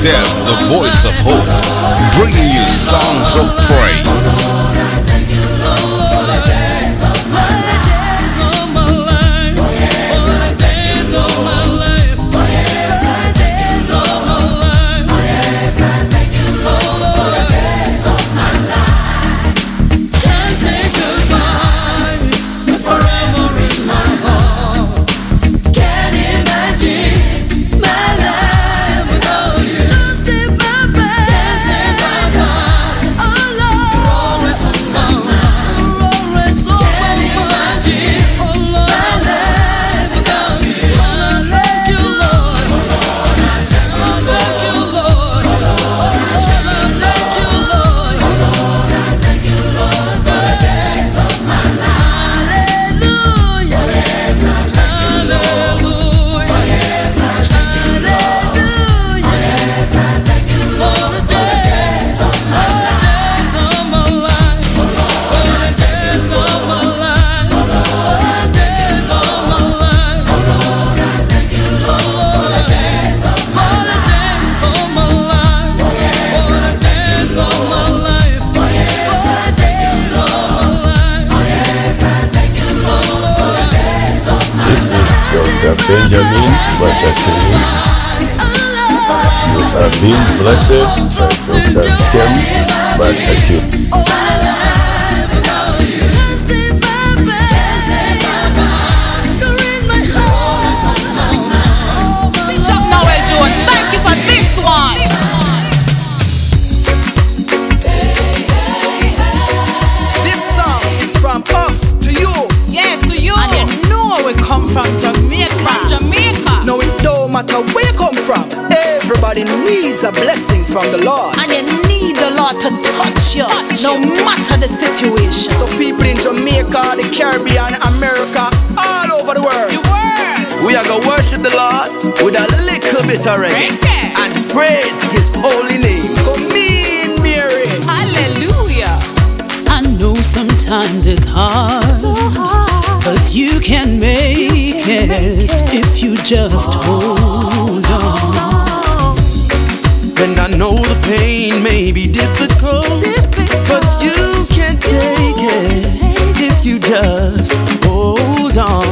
Step, the voice of hope, bringing you songs of praise. Benjamin Bashakiri. You have been blessed by Dr. Kem Bashakiri. Bishop Noel Jones, thank you for this one. This song is from us to you. Yeah, to you. And you know we come from Jamaica. From Jamaica. No, it don't matter where you come from. Everybody needs a blessing from the Lord. And you need the Lord to touch you, no matter the situation. So people in Jamaica, the Caribbean, America, all over the world, we are gonna worship the Lord with a little bit of reggae and praise His holy name. Come in, Mary. Hallelujah. I know sometimes it's hard, but you can make it if you just hold on. And I know the pain may be difficult, but you can take it if you just hold on.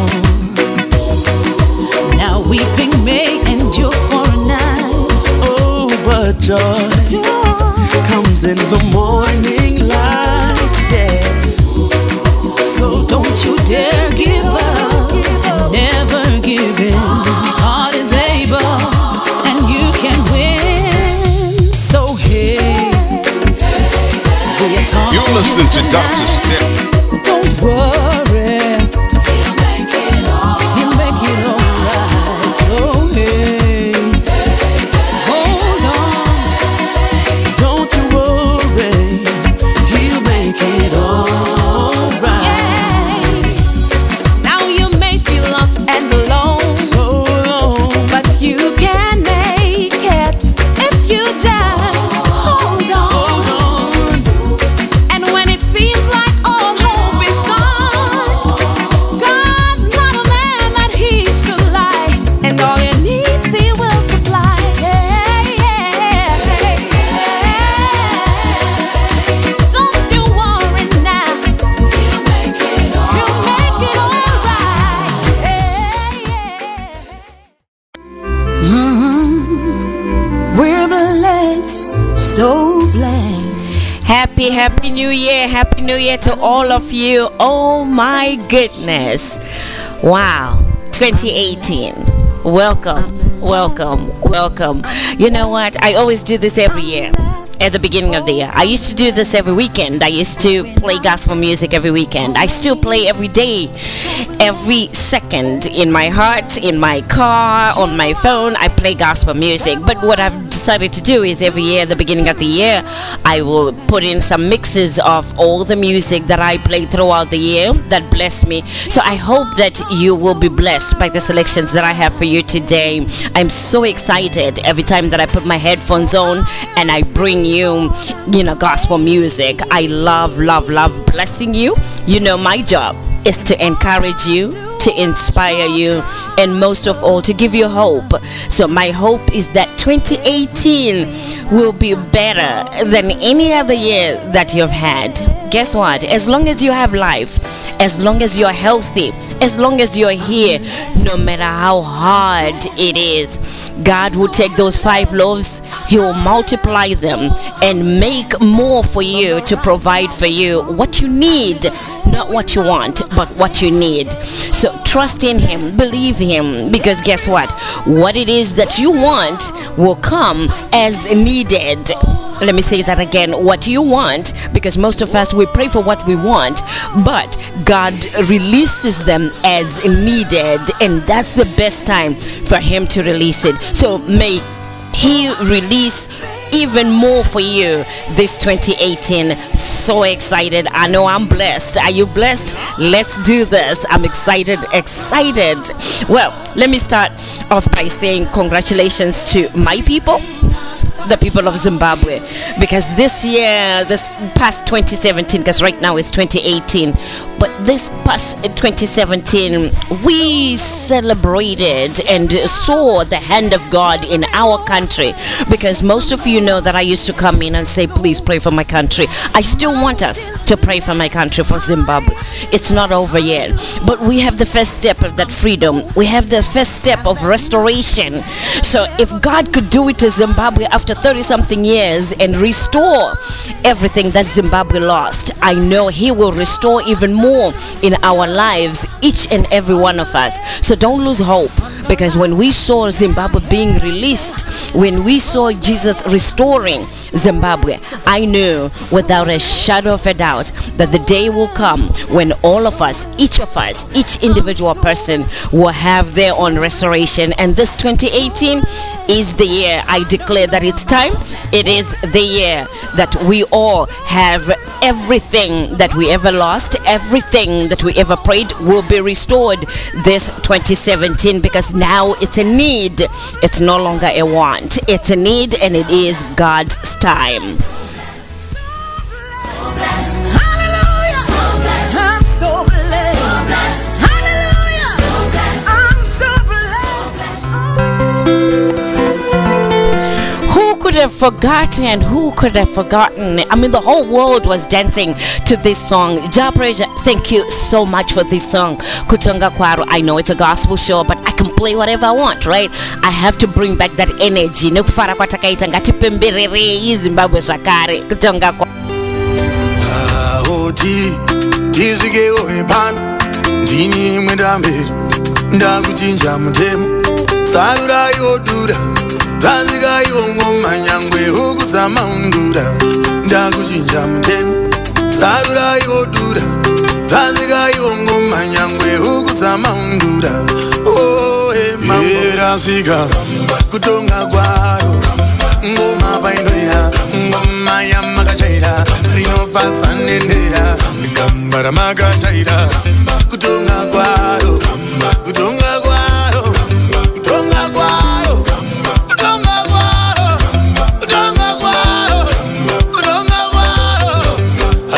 Now weeping may endure for a night, Oh, but joy comes in the morning light, yeah. so don't you dare give up and never give in. God is able and you can win. So hey, we are talking. You're listening to Dr. Step. Don't worry, he'll make it alright. So hey, hold on, Don't you worry, He'll make it alright. now you may feel lost and alone, So long, but you can make it if you just hold on. hold on. And when it seems like all hope is gone, God's not a man that He should lie, and all you need He will supply. Don't you worry now, He'll make it alright. We're blessed, so blessed. Happy New Year. Happy New Year to all of you. Oh my goodness. Wow. 2018. Welcome. You know what? I always do this every year. At the beginning of the year, I used to do this every weekend. I used to play gospel music every weekend. I still play every day, every second. In my heart, in my car, on my phone, I play gospel music. But what I've decided to do is every year, at the beginning of the year, I will put in some mixes of all the music that I play throughout the year that bless me. So I hope that you will be blessed by the selections that I have for you today. I'm so excited every time that I put my headphones on and I bring you gospel music. I love blessing you. You know, my job is to encourage you, to inspire you, and most of all to give you hope. So my hope is that 2018 will be better than any other year that you've had. Guess what? As long as you have life, as long as you're healthy, as long as you're here, no matter how hard it is, God will take those 5 loaves, He will multiply them and make more for you, to provide for you what you need, not what you want, but what you need. So trust in Him, believe Him, because guess what? What it is that you want will come as needed. Let me say that again. What you want, because most of us, we pray for what we want, but God releases them as needed, and that's the best time for Him to release it. So may He release even more for you this 2018. So excited. I know I'm blessed. Are you blessed? Let's do this. I'm excited. Well, let me start off by saying congratulations to my people, the people of Zimbabwe, because this year, this past 2017, because right now it's 2018, but this past 2017 we celebrated and saw the hand of God in our country, because most of you know that I used to come in and say, please pray for my country. I still want us to pray for my country, for Zimbabwe. It's not over yet, but we have the first step of that freedom. We have the first step of restoration. So if God could do it to Zimbabwe after 30-something years and restore everything that Zimbabwe lost, I know He will restore even more in our lives, each and every one of us. So don't lose hope, because when we saw Zimbabwe being released, when we saw Jesus restoring Zimbabwe, I knew without a shadow of a doubt that the day will come when all of us, each individual person will have their own restoration. And this 2018 is the year I declare that it's time. It is the year that we all have everything that we ever lost, everything that we ever prayed will be restored this 2017, because now it's a need. It's no longer a want. It's a need, and it is God's time. Have forgotten, and who could have forgotten? I mean, the whole world was dancing to this song. Japreja, thank you so much for this song, Kutonga Kwaro. I know it's a gospel show, but I can play whatever I want, right? I have to bring back that energy. Nekufara kwa takaita ngati pemberere Zimbabwe zvakare. Kutonga Kwaro. Tizige oepana ndini mwendamberi ndakuchinja mutemo sarura yodura Tanzika yongoma nyangwe ukuzama undura ndakuchinja mutemo sarura yodura Tanzika yongoma nyangwe ukuzama undura oh hey rasika kutonga kwaro ngoma paindoira ngoma yamakachaira rinofadza nendera ndikambara makachaira kutonga kwaro kutonga kwaro kutonga kwaro kutonga kwaro kutonga kwaro kutonga kwaro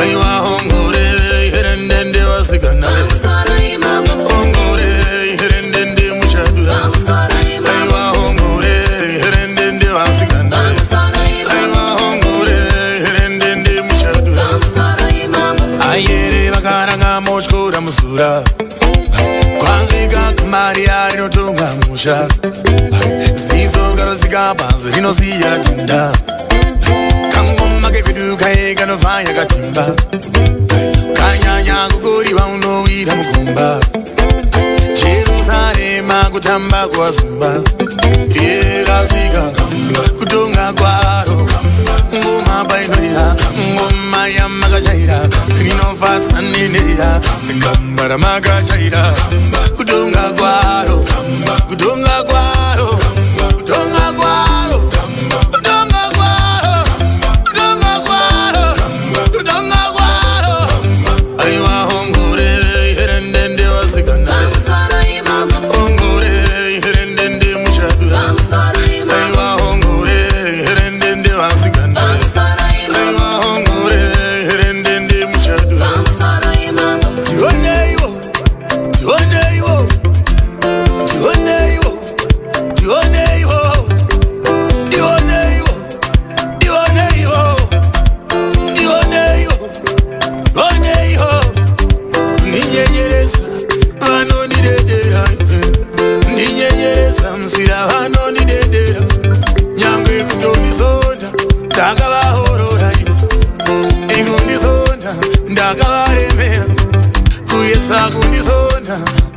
aiwa hongore herendende wasikanale hongore herendende mushadura aiwa hongore herendende wasikanale aiwa hongore herendende mushadura ayere vakaranga motyora muzura kwanzika kumari arinotonga musha ziso karosika panzi rinosiya ratinda kangoma kekuduka ekanovaya katimba kanyanya kukuri vaunowira mukumba Jerusalema kutamba kwazumba erasvika kutonga kwaro ngoma painoira ngoma yamakachaira rinofadza nenera kambara makachaira kutonga kwaro kutonga kwaro kutonga kwaro kutonga kwaro kutonga kwaro kutonga kwaro aiwa hongore herendende wasikana hongore herendende mushadura aiwa hongore herendende wasikana aiwa hongore herendende mushadura tioneiwo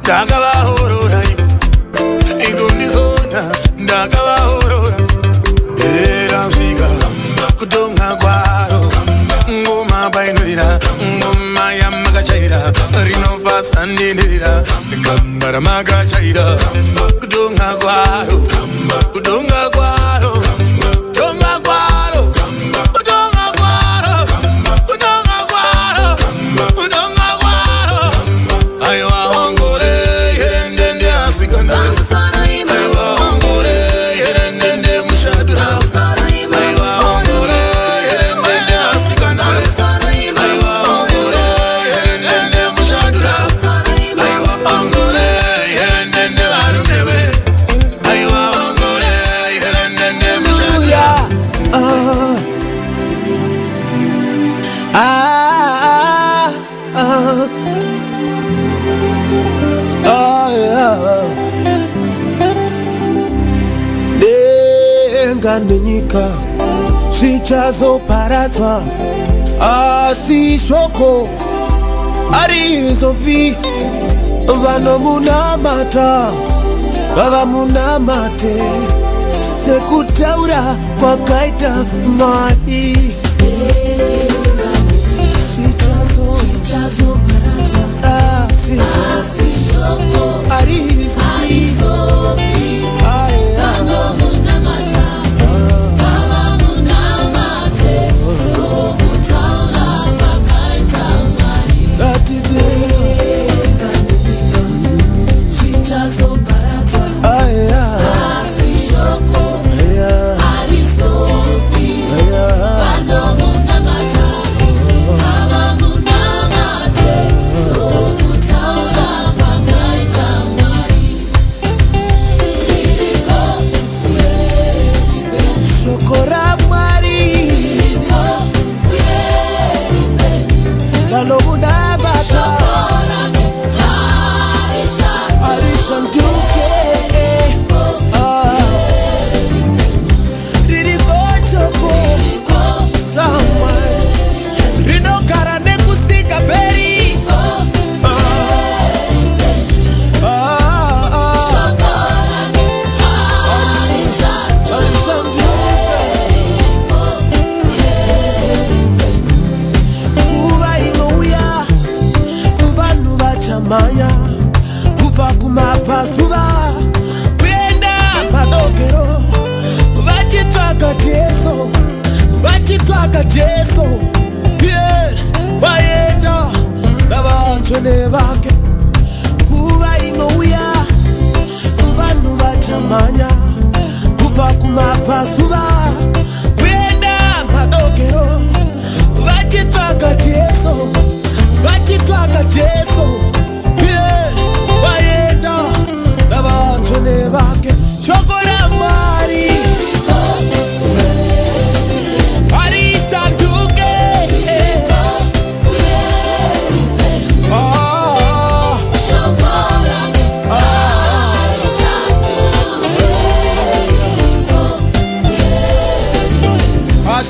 ndakavahorora ikundizona ndakavahorora erasvika kutonga kwaro ngoma painodira ngoma yamakachaira rinofasa ndendera gamba ramakachaira kutonga kwaro kutonga kwaro kutonga kwaro kutonga kwaro kutonga kwaro kutonga kwaro aiwa ongore herendende asikana aiwa ongore herendende mushadura aiwa ongore herendende asikana aiwa ongore herendende mushadura aiwa ongore herendende varumewe aiwa ongore herendende mushadura denga nenyika zvichazoparadzwa asi shoko harizofi vanomunamata ngavamunamate sekutaura kwakaita Mwari kubva kumabvazuva kuenda madokero vachitsvaka Jesu vaenda navatsvene vake nguva inouya vanhu vachamhanya kubva kumabvazuva kuenda madokero vachitsvaka Jesu vaenda navatsvene vake shoko raMwari harisanduke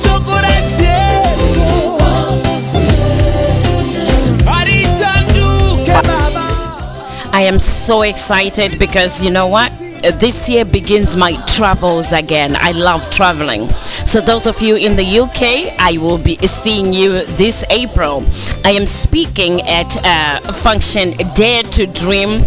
shoko raJesu harisanduke baba. I am so excited because you know what? This year begins my travels again. I love traveling. So those of you in the UK, I will be seeing you this April. I am speaking at a function Dare to Dream,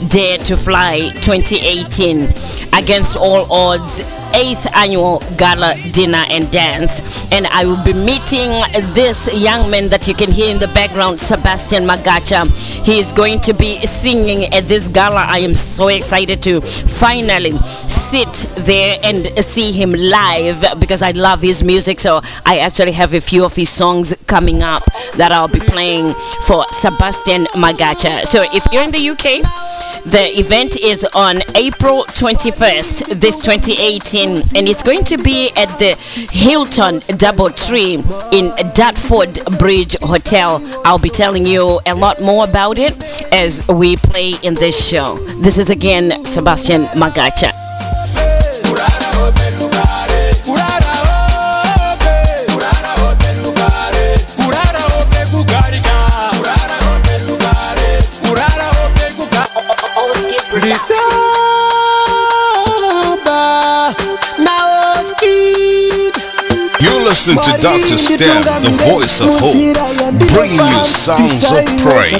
Dare to Fly 2018 against all odds 8th annual gala dinner and dance, and I will be meeting this young man that you can hear in the background, Sebastian Magacha. He is going to be singing at this gala. I am so excited to finally sit there and see him live because I love his music. So I actually have a few of his songs coming up that I'll be playing for Sebastian Magacha. So if you're in the UK, the event is on April 21st, this 2018, and it's going to be at the Hilton Doubletree in Dartford Bridge Hotel. I'll be telling you a lot more about it as we play in this show. This is again Sebastian Magacha. Listen to Dr. Step, the voice of hope, bringing you songs of praise.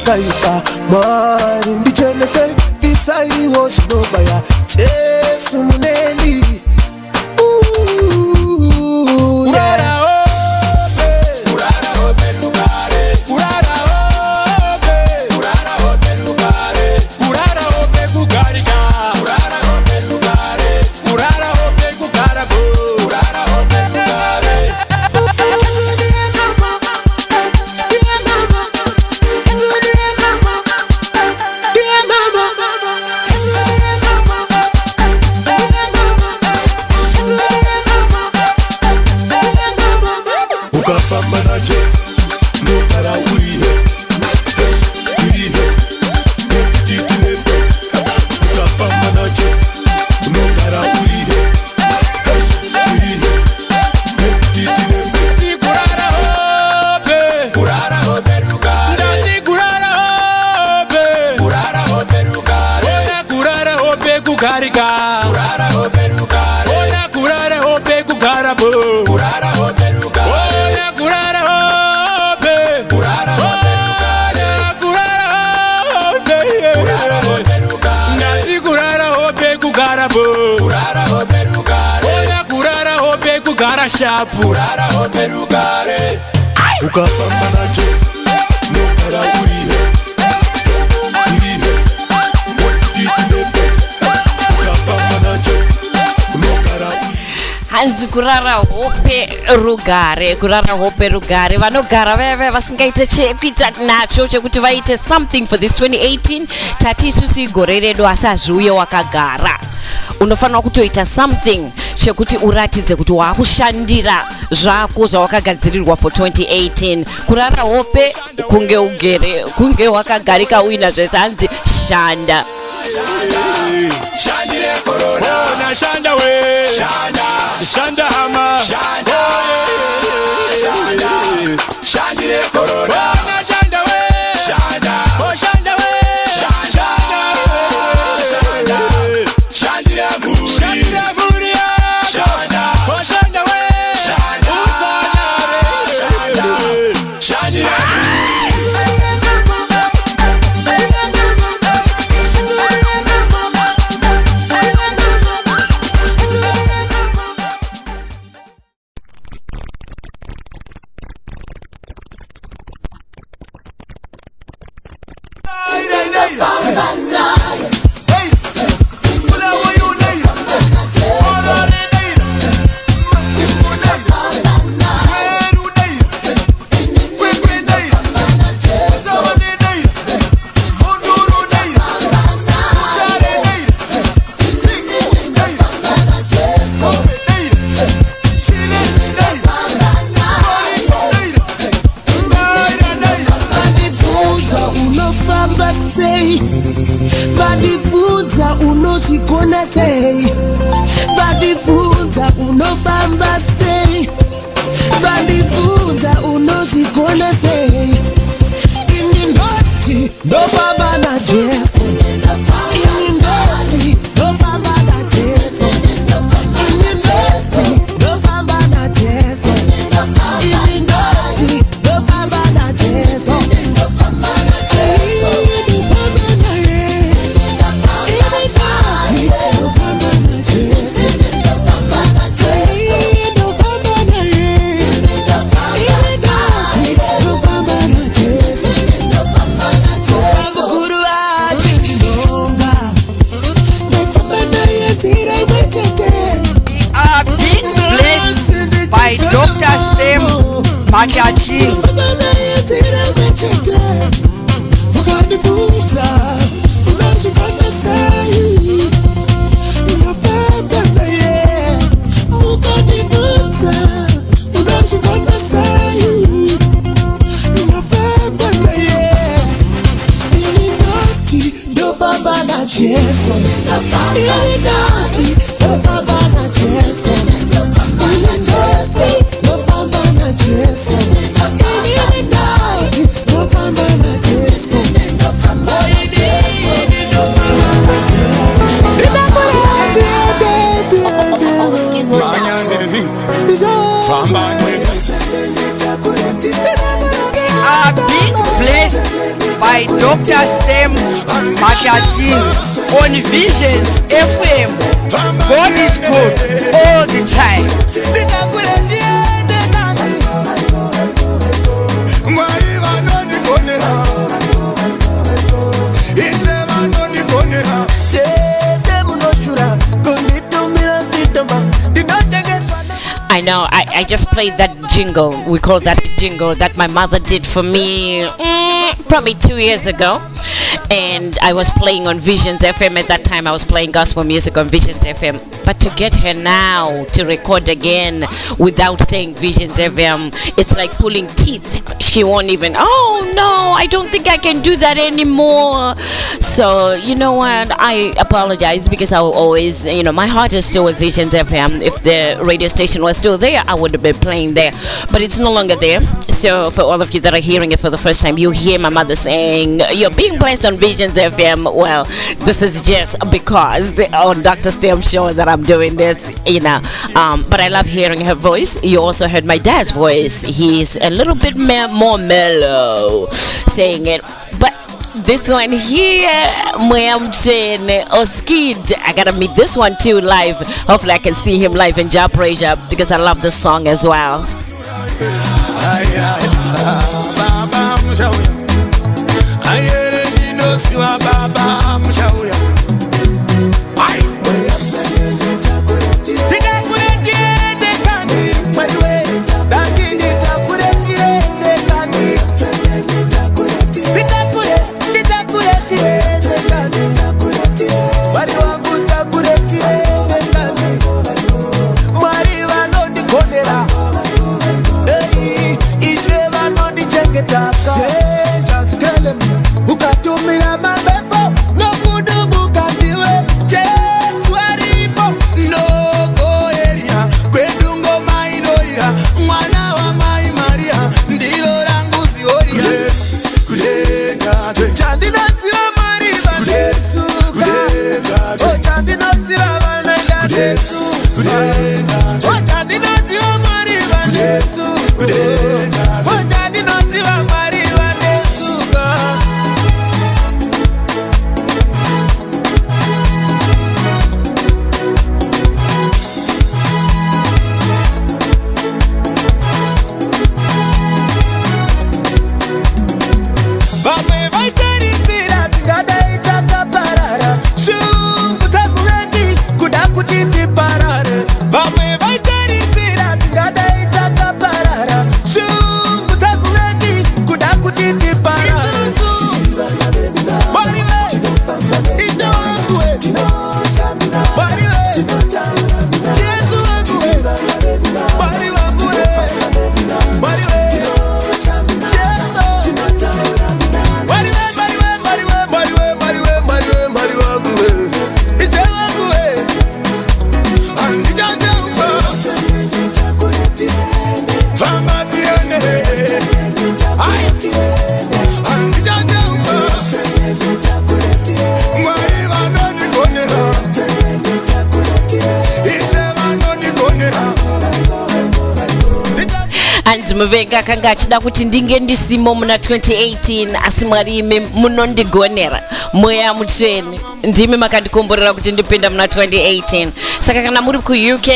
Kurara operugare ukafamba na Jesu nokara urihe ukafamba na Jesu nokara hanzi kurara hope rugare vanogara veve vasingaite chekuita nacho chekuti vaite something for this 2018 tati isusu igore redu asi hazviuye wakagara unofanira kutoita something chekuti uratidze kuti wakushandira zvako zvawakagadzirirwa for 2018 kurara hope kunge wakagarika uina zvese hanzi shanda shandire corona shanda we shanda hama shanda shandire corona shanda we shanda shanda we shanda shandire muri shanda shanda we shanda shandire Vadifunza unochikona sei, vadifunza unofamba sei, vadifunza unochikona sei. Ini ndoti ndofamba na Jesu, ini ndoti ndofamba na Jesu, ini ndoti ndofamba na Jesu, ini ndoti ndofamba na Jesu. By Dr. Sam Machachi. Yes. by Dr. Stem Mashati on Visions FM. God is good all the time. I know, I just played that jingle. We call that jingle that my mother did for me probably 2 years ago. And I was playing on Visions FM at that time. I was playing gospel music on Visions FM. But to get her now to record again without saying Visions FM, it's like pulling teeth. She won't even, oh no, I don't think I can do that anymore. So, you know what, I apologize because I will always, my heart is still with Visions FM. If the radio station was still there, I would have been playing there. But it's no longer there. So for all of you that are hearing it for the first time, you hear my mother saying, you're being placed on Visions FM. Well, this is just because on Dr. Stem show that I'm doing this, but I love hearing her voice. You also heard my dad's voice. He's a little bit more mellow saying it. But this one here, Mwamchen Oskid, I gotta meet this one too live. Hopefully I can see him live in Ja Prasia because I love this song as well. Muvenga kanga achida kuti ndinge ndisimo muna 2018 asi mwari imi munondigonera mweya mutsvene ndimi makandikomborera kuti ndipinda muna 2018. Saka kana muri ku UK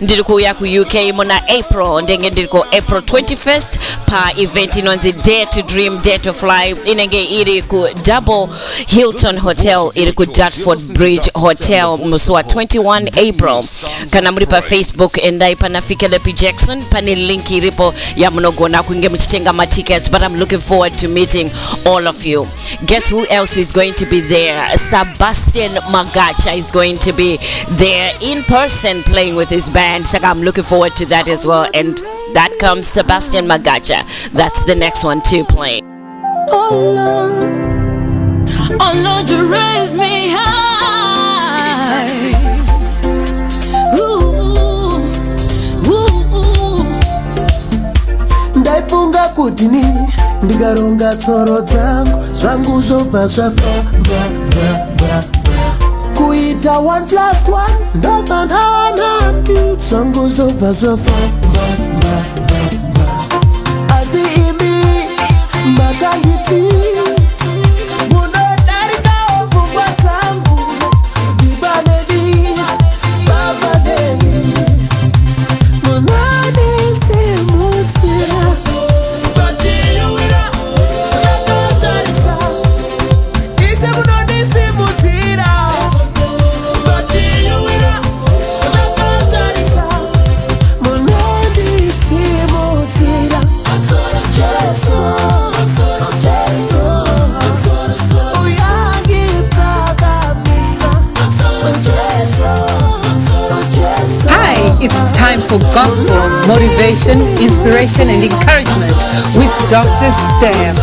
ndiri kuuya ku UK muna April, ndenge ndiri ku April 21st pa event inonzi Dare to Dream Dare to Fly inenge iri ku Double Hilton Hotel iri ku Dartford Bridge Hotel musi wa 21 April. Kana muri pa Facebook endai pana Fikelepi Jackson pane link iripo ya munogona kuinge muchitenga ma tickets, but I'm looking forward to meeting all of you. Guess who else is going to be there? Sebastian Magacha is going to be there in person playing with his band. So I'm looking forward to that as well. And that comes Sebastian Magacha. That's the next one to play. Oh Lord, you raise me high. Ndaifunga kuti ndikaronga tsoro dzangu zvangu zvobva zvafamba kuita 1+1 ndomanhawanatu zvangu zvobva zvafamba asi imi makanditi gospel, motivation, inspiration, and encouragement with Dr. Stam.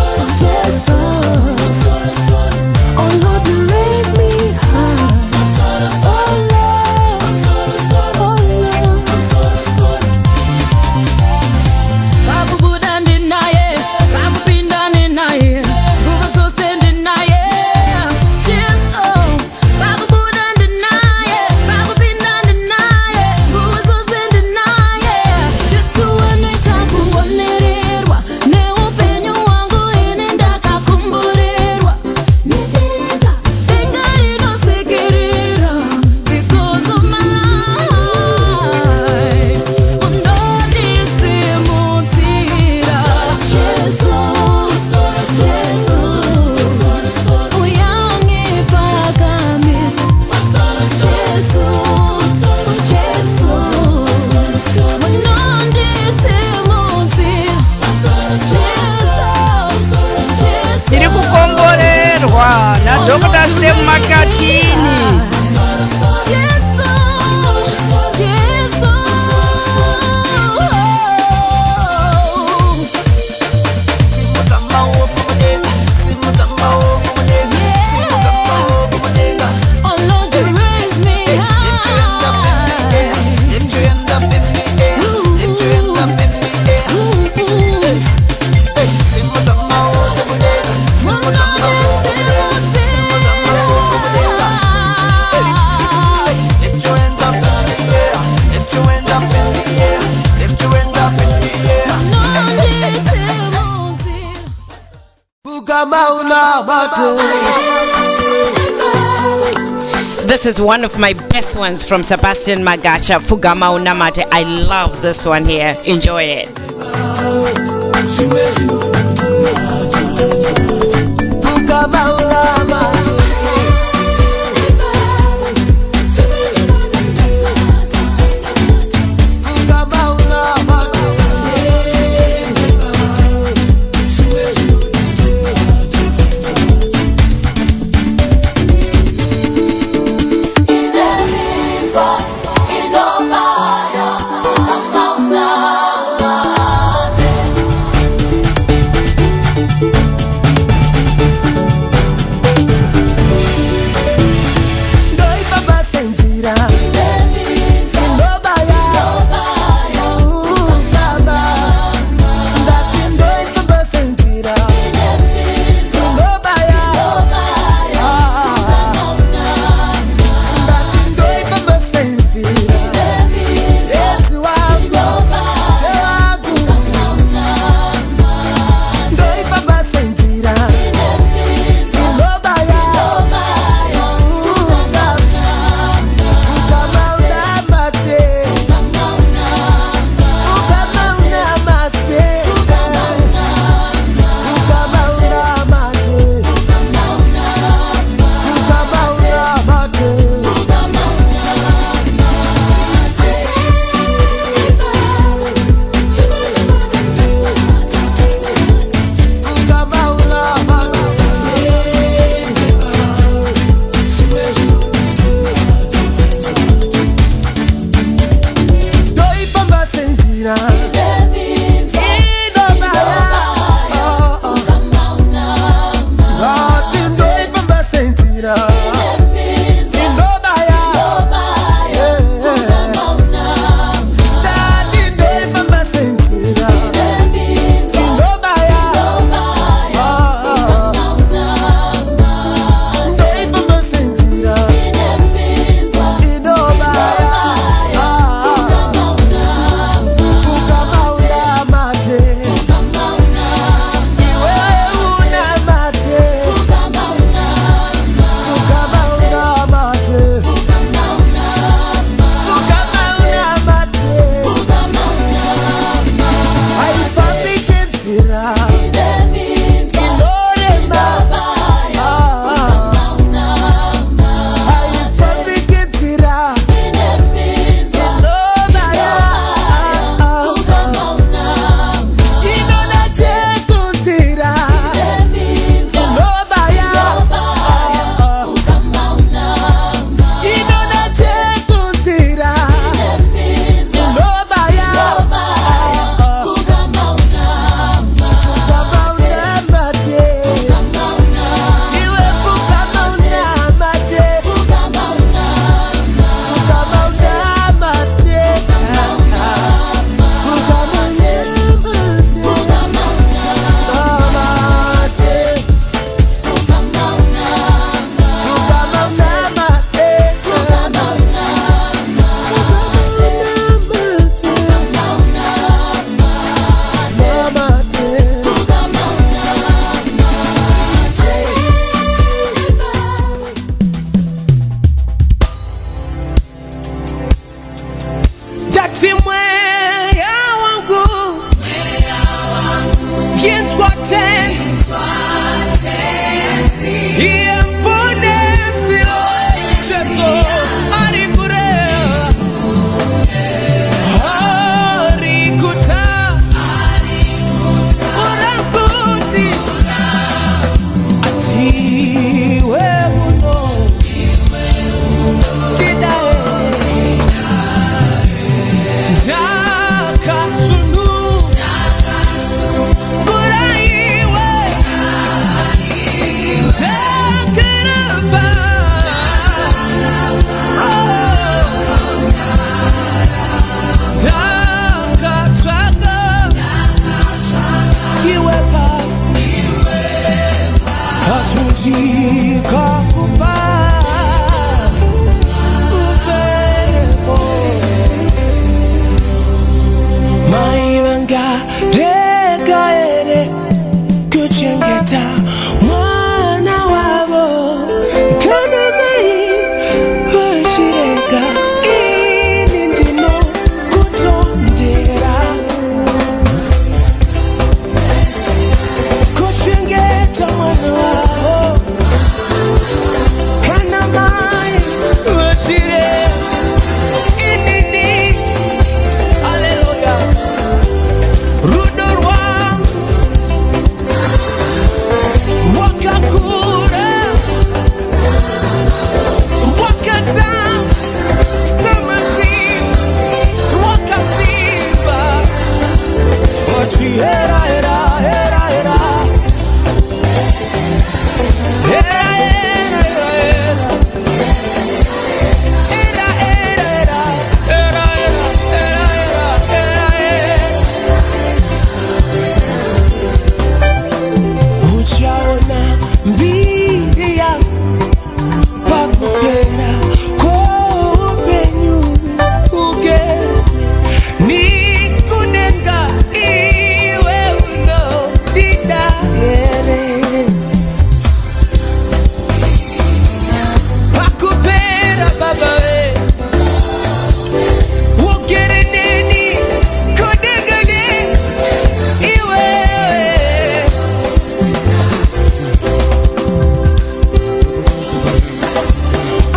Dr. Stem Makakini. This is one of my best ones from Sebastian Magacha, Fugama Unamate. I love this one here. Enjoy it. iwe pasi hatuzika kupa upepo maivanga reka ere kuchengeta mwana wavo kana mai vashireka ini ndino kutondera kuchengeta mwana wavo kana mai vashireka inini haleluya rudo rwangu wakakura wakata samasi wakasimba watu hera hera hera hera hera hera hera hera hera hera uchaona mbili ya pakupera kopenyu ugere nikunenga iwe uno didahera pakupera baba we ugere neni kudengane iwe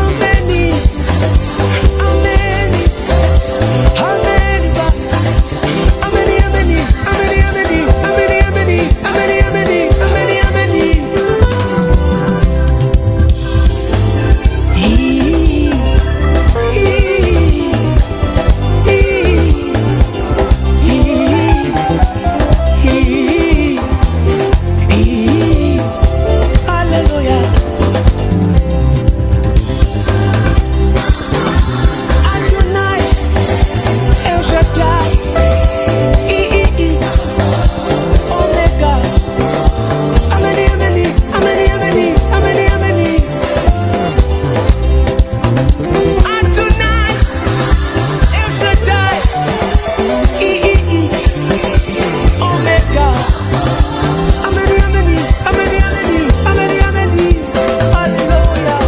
ameni ameni ameni ba ameni ameni ameni ameni ameni ameni ameni ameni ameni ameni hallelujah Adonai El Shaddai Omega ameni ameni ameni ameni ameni ameni Adonai El Shaddai Omega ameni ameni ameni ameni ameni ameni hallelujah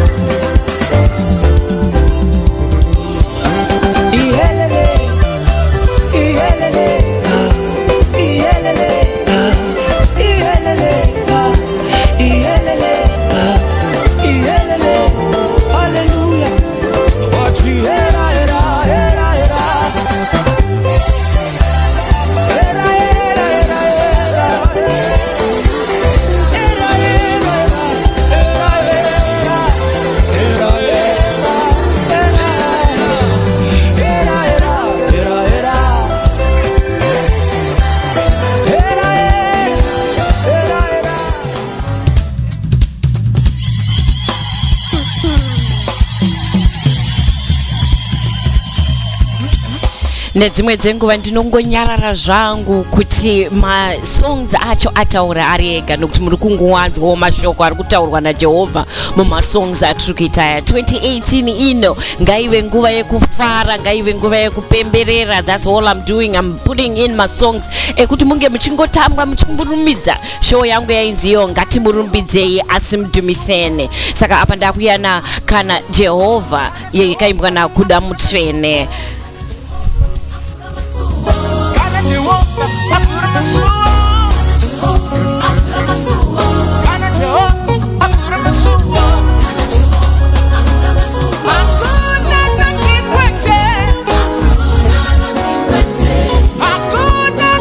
Ihelele ihelele ihelele ihelele ihelele ihelele hallelujah watu hera hera hera hera hera hera hera hera nedzimwe dzenguva ndinongonyarara zvangu kuti masongs acho ataura ari ega nokuti muri kungowanzwawo mashoko ari kutaurwa najehovha mumasongs atiri kuita aya 2018 ino ngaive nguva yekufara ngaive nguva yekupemberera. That's all I'm doing. I'm putting in my songs ekuti munge muchingotambwa muchimurumidza. Show yangu yainziyo ngatimurumbidzei asi mudumisene. Saka apa ndakuyana kana Jehovha yekaimbwa nakuda mutsvene. Hakuna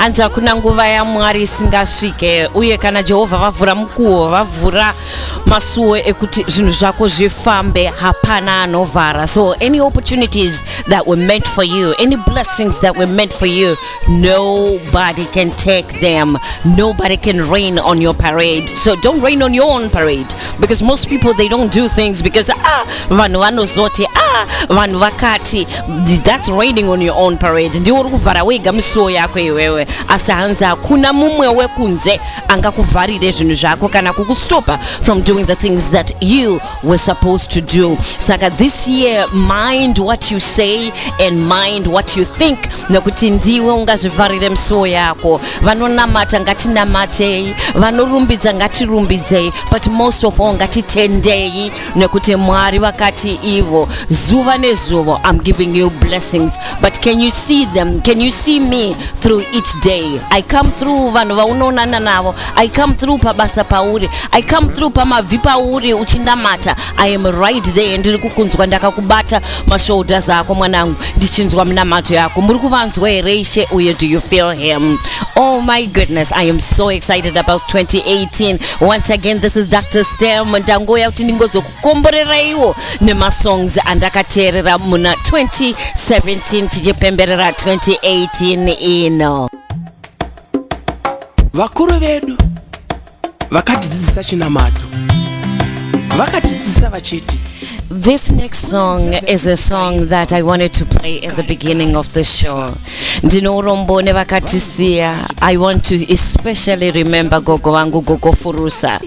anza kuna nguva ya Mwari isingasvike uye kana Jehovha vavhura mukuwo vavhura masuo ekuti zvinhu zvako zvifambe hapana anovhara. So any opportunities that were meant for you, any blessings that were meant for you, nobody can take them. Nobody can rain on your parade. So don't rain on your own parade, because most people, they don't do things because vanhu vanozoti vanhu vakati. That's raining on your own parade. Ndiwe uri kuvhara wega misuo yako iwewe, asi hanzi hakuna mumwe wekunze angakuvharire zvinhu zvako kana kukustopa from doing the things that you were supposed to do. Saka this year, mind what you say and mind what you think, nekuti ndiwe ungazvivharire misuo yako. Vanonamata ngatinamatei, vanorumbidza ngatirumbidzei, but most of all ngatitendei, nekuti Mwari vakati ivo zuva nezuva I'm giving you blessings. But can you see them? Can you see me through each day? I come through vanhu vaunonana navo, I come through pabasa pauri, I come through pamavhi pauri uchindamata. I am right there. Ndiri kukunzwa ndakakubata mashoulders ako mwanangu, ndichinzwa munamato yako. Muri kuvanzwa here ishe uye, do you feel him? Oh my goodness, I am so excited about 2018. Once again, this is Dr. STEM. Ndangoya kuti ndingozokukomborera iwo nemasongs andakateerera muna 2017 tichipemberera 2018 ino. Vakuru vedu vakatidzidzisa chinamato, vakatidzidzisa vachiti. This next song is a song that I wanted to play at the beginning of the show. Ndinorombone vakatisiya. I want to especially remember gogo wangu, Gogo Furusa.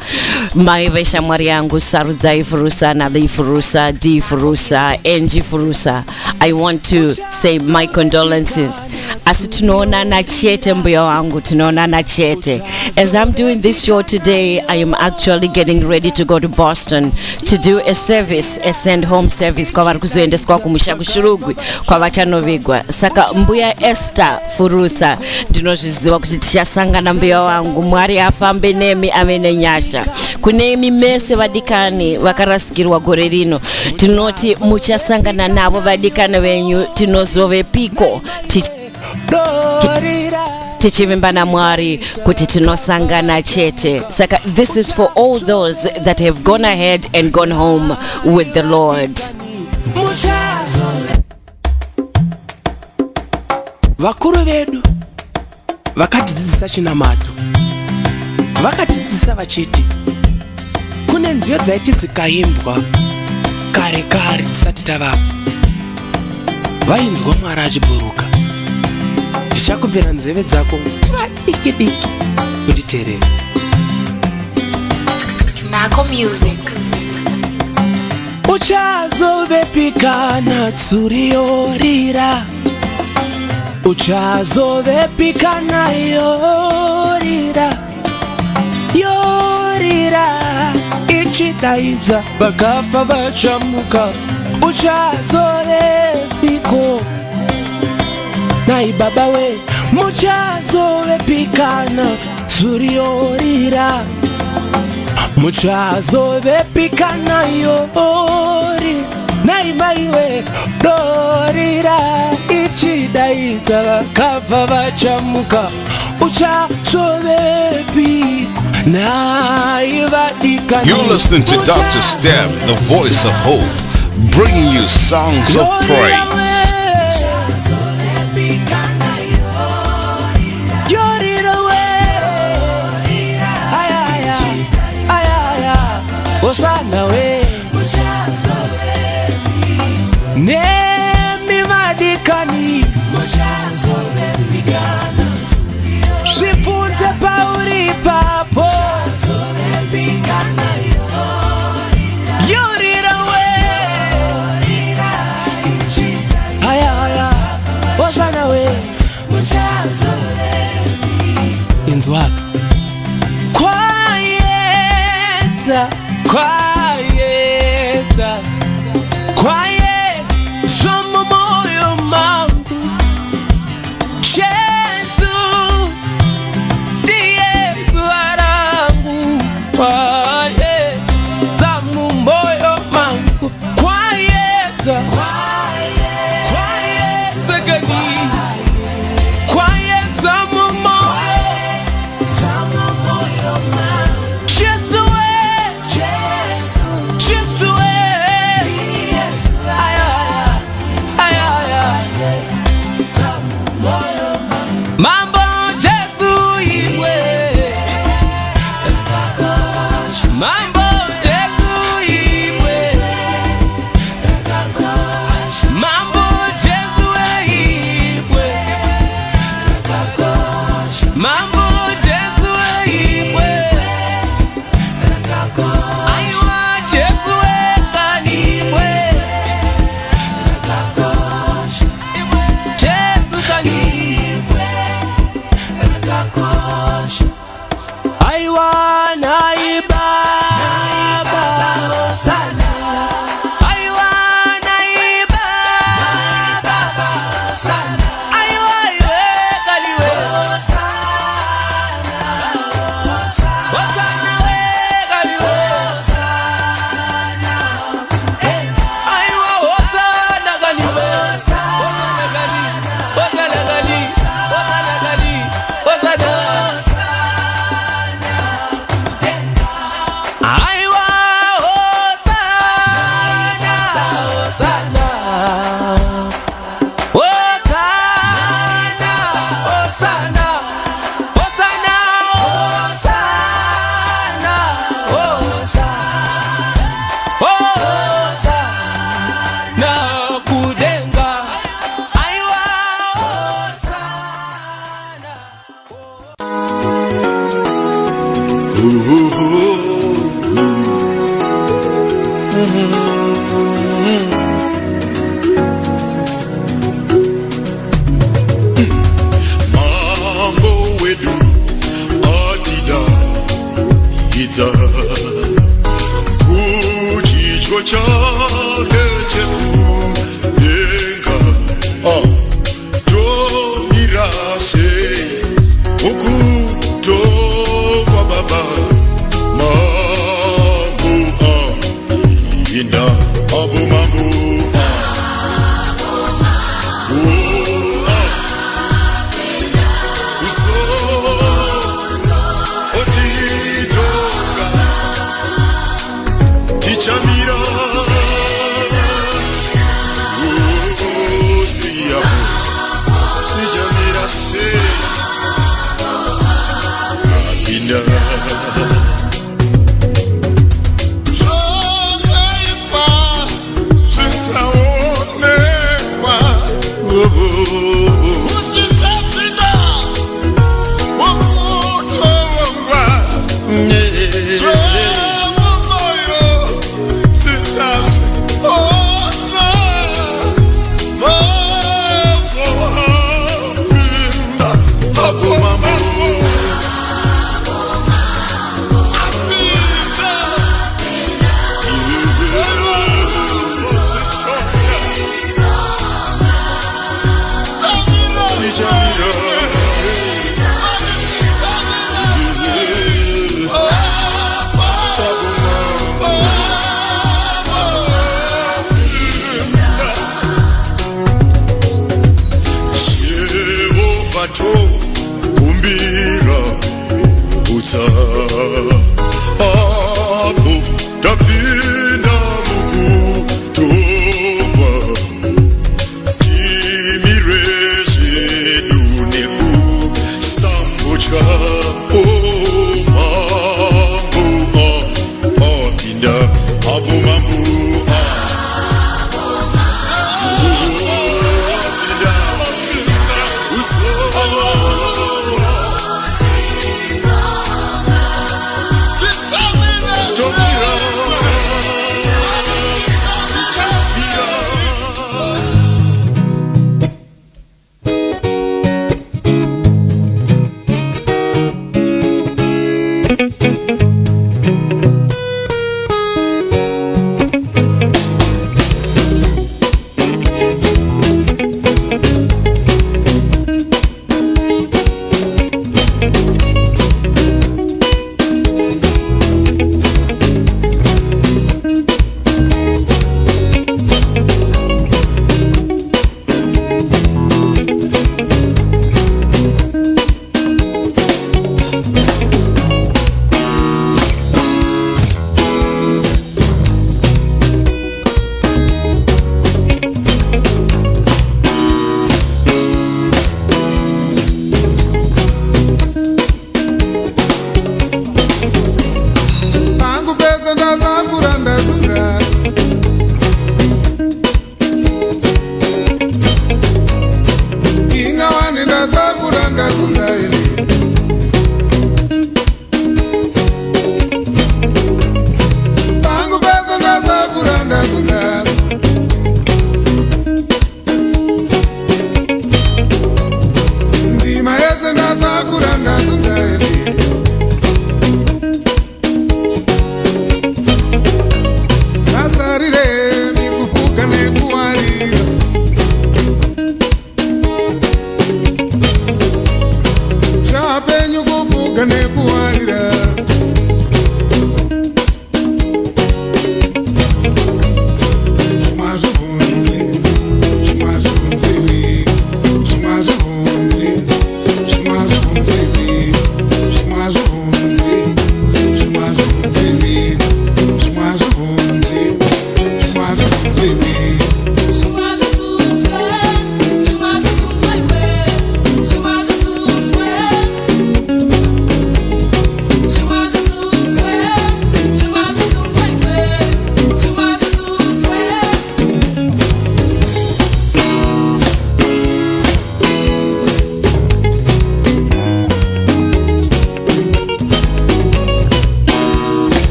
Maivesha mwari yangu, Sarudzai Furusa, Nali Furusa, D Furusa, NG Furusa. I want to say my condolences. Asi tunaonana chete mbuya wangu, tunaonana chete. As I'm doing this show today, I am actually getting ready to go to Boston to do a service, a send home service kwa vari kuzoendeswa kumusha kushurugwi kwa vachanovigwa. Saka mbuya Esther Furusa ndinozviziva kuti tichasangana mbuya wangu. Mwari afambe nemi, ave nenyasha. Kunemi mese vadikani vakarasikirwa gore rino, tinoti muchasangana navo vadikani venyu, tinozove piko tichivimba na Mwari kuti tinosangana chete. Saka this is for all those that have gone ahead and gone home with the Lord. Vakuru vedu vakatidzidzisa chinamato, vakatidzidzisa vachiti kune nziyo dzaiti dzikaimbwa kare kare tisati tavapo, vainzwa Mwari achiburuka. Ndichakupira nzeve dzako diki diki unditeerere. Nako music. Uchazovepika natsuriyorira, uchazovepika nayorira, yorira ichidaidza vakafa vachamuka. Uchazovepiko nai baba we, muchazovepikana zuriyorira, muchazovepikana yori nai mai we, dorira ichidaidza vakafa vachamuka. Uchazovepiko nai vadikana. You're listening to Dr. STEM, the voice of hope, bringing you songs of praise. Osana we nemi madikani, svifunze pauri papo, yorira we aya osana we inzwa kwayeta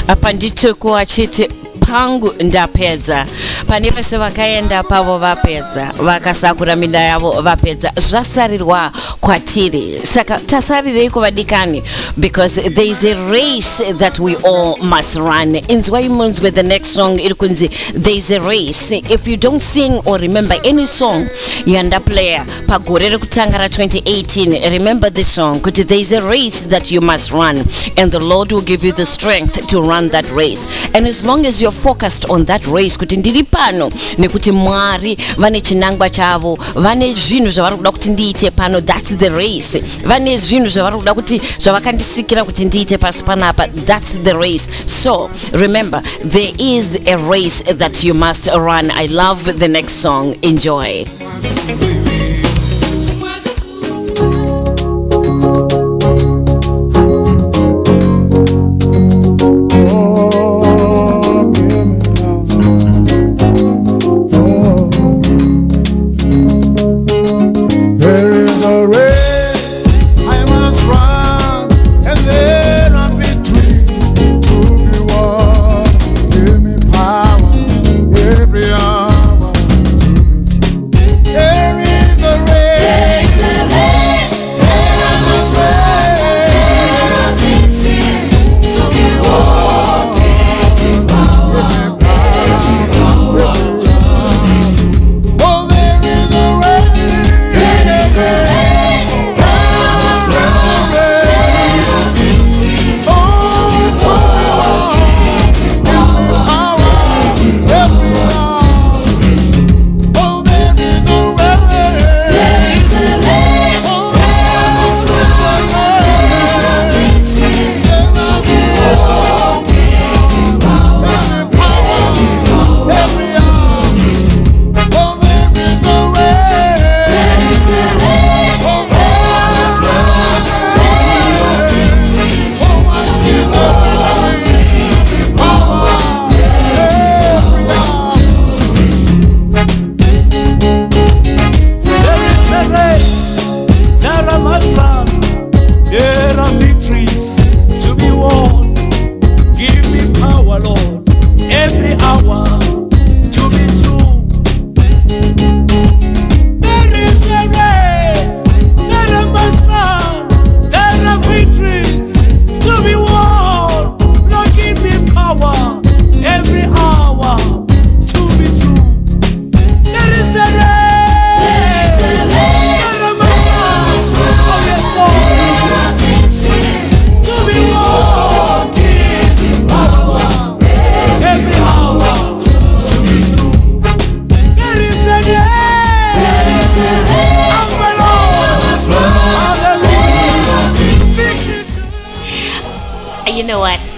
Hapa ndito kwa chete pangu ndapedza pane vese vakaenda pavo vapedza vakasakura minda yavo vapedza zvasarirwa kwatiri saka tasarirei kuvadikani because there is a race that we all must run. Inzwa imunzwe the next song iri kunzi there is a race. If you don't sing or remember any song yanda player pagore rekutanga ra 2018, remember this song kuti there is a race that you must run and the Lord will give you the strength to run that race. And as long as you're focused on that race kuti ndiri pano nekuti Mwari vane chinangwa chavo, vane zvinhu zvavari kuda kuti ndiite pano, that's the race. Vane zvinhu zvavari kuda kuti zvavakandisikira kuti ndiite pasi panapa, that's the race. So remember there is a race that you must run. I love the next song. Enjoy.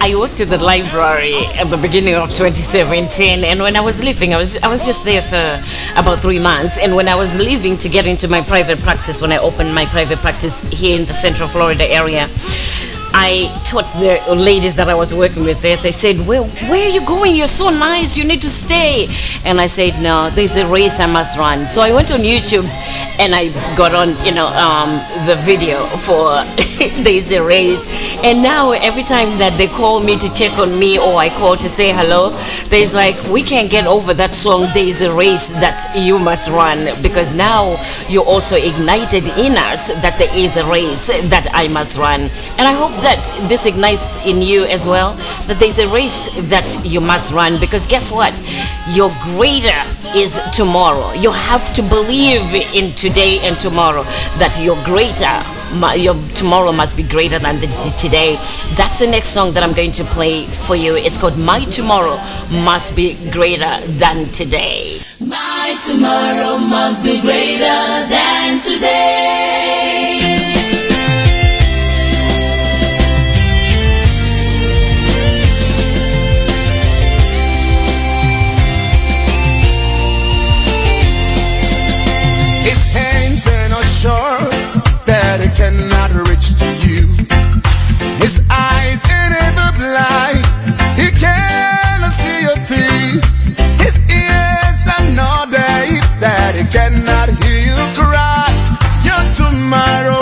I worked at the library at the beginning of 2017, and when I was leaving, I was just there for about 3 months. And when I was leaving to get into my private practice, when I opened my private practice here in the Central Florida area, I taught the ladies that I was working with there. They said, where are you going? You're so nice. You need to stay. And I said, no, there's a race I must run. So I went on YouTube and I got on, the video for there's a race. And now every time that they call me to check on me or I call to say hello, there's like, we can't get over that song, there's a race that you must run, because now you're also ignited in us that there is a race that I must run. And I hope that this ignites in you as well, that there's a race that you must run, because guess what? Your greater is tomorrow. You have to believe in today and tomorrow that your your tomorrow must be greater than today. That's the next song that I'm going to play for you. It's called My Tomorrow Must Be Greater Than Today. My tomorrow must be greater than today. His hands are not short that it cannot reach to you. His eyes are never blind, he cannot see your tears. His ears are not deaf that he cannot hear you cry. Your tomorrow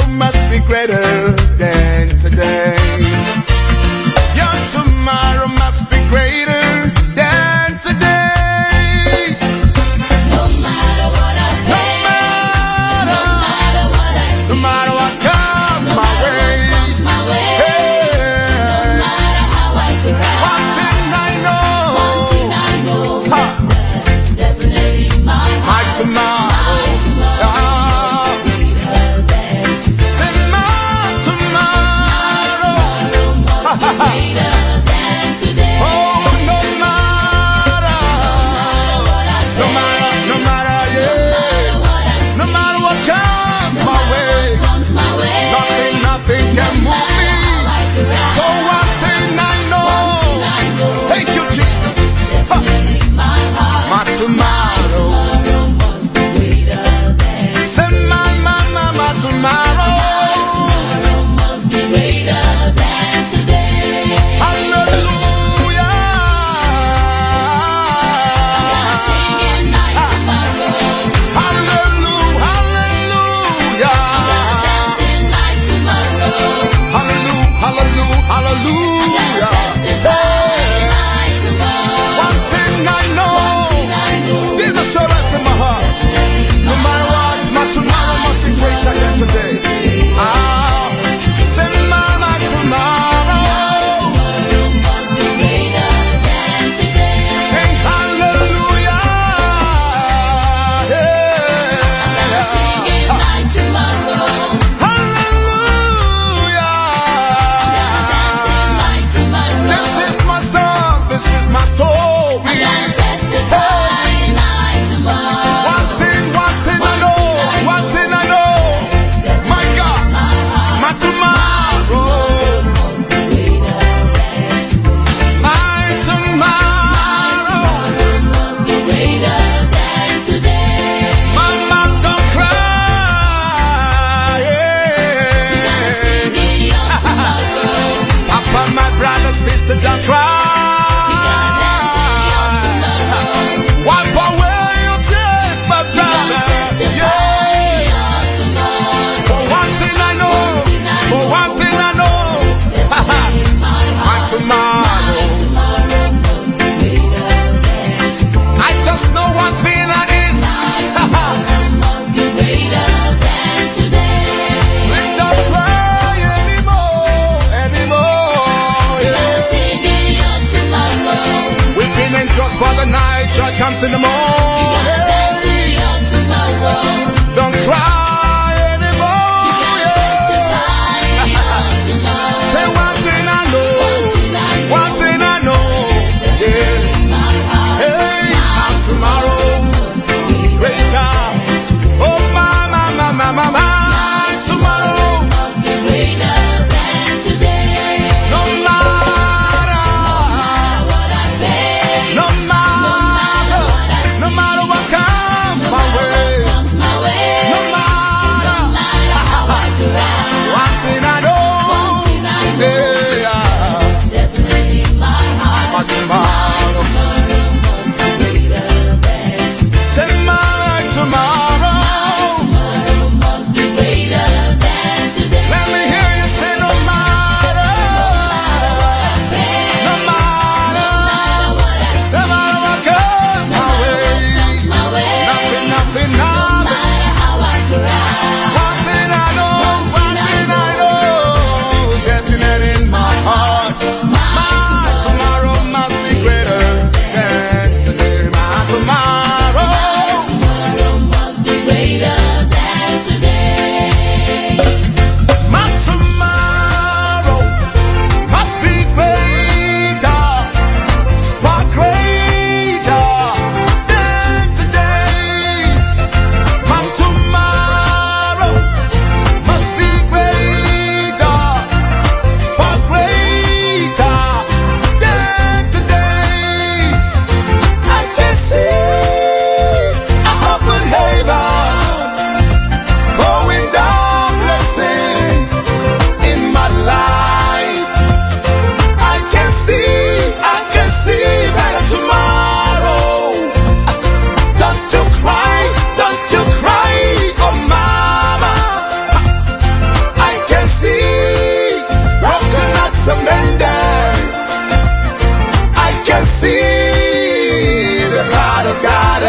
Joy comes in the morning. You gotta dance to your tomorrow. Don't cry anymore. You gotta testify your tomorrow. Say one thing I know. One thing I know. Yeah. Hey, my tomorrow greater. Oh my tomorrow must be greater than today. No matter what I face, no matter what comes my way, no matter how I cry. One thing I know, yeah, it's definitely in my heart. my tomorrow must be greater than today. Say my tomorrow must be greater than today. Let me hear you say no matter what comes my way, nothing how I cry. One thing I know, definite in my heart. My tomorrow must be greater than today. My tomorrow must be greater than today. My tomorrow must be greater, far greater than today. My tomorrow must be greater, far greater than today. I can see a open heaven, going down blessings in my life. I can see better tomorrow. Don't you cry, oh mama. I can see broken hearts amended. I can see the heart of God.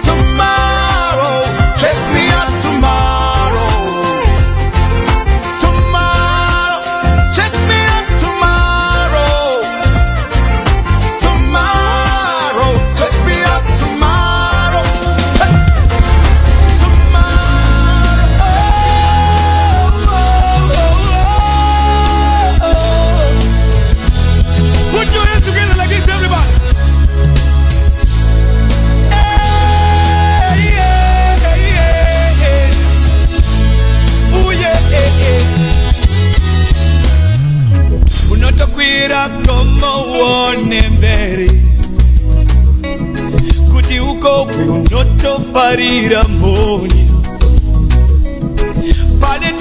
Tomorrow, check me out tomorrow. Check me out tomorrow. Check me out tomorrow. Put your hands together like this, everybody. Unotokwira como uone mbele kuti uko kwe unotofarira mboni pane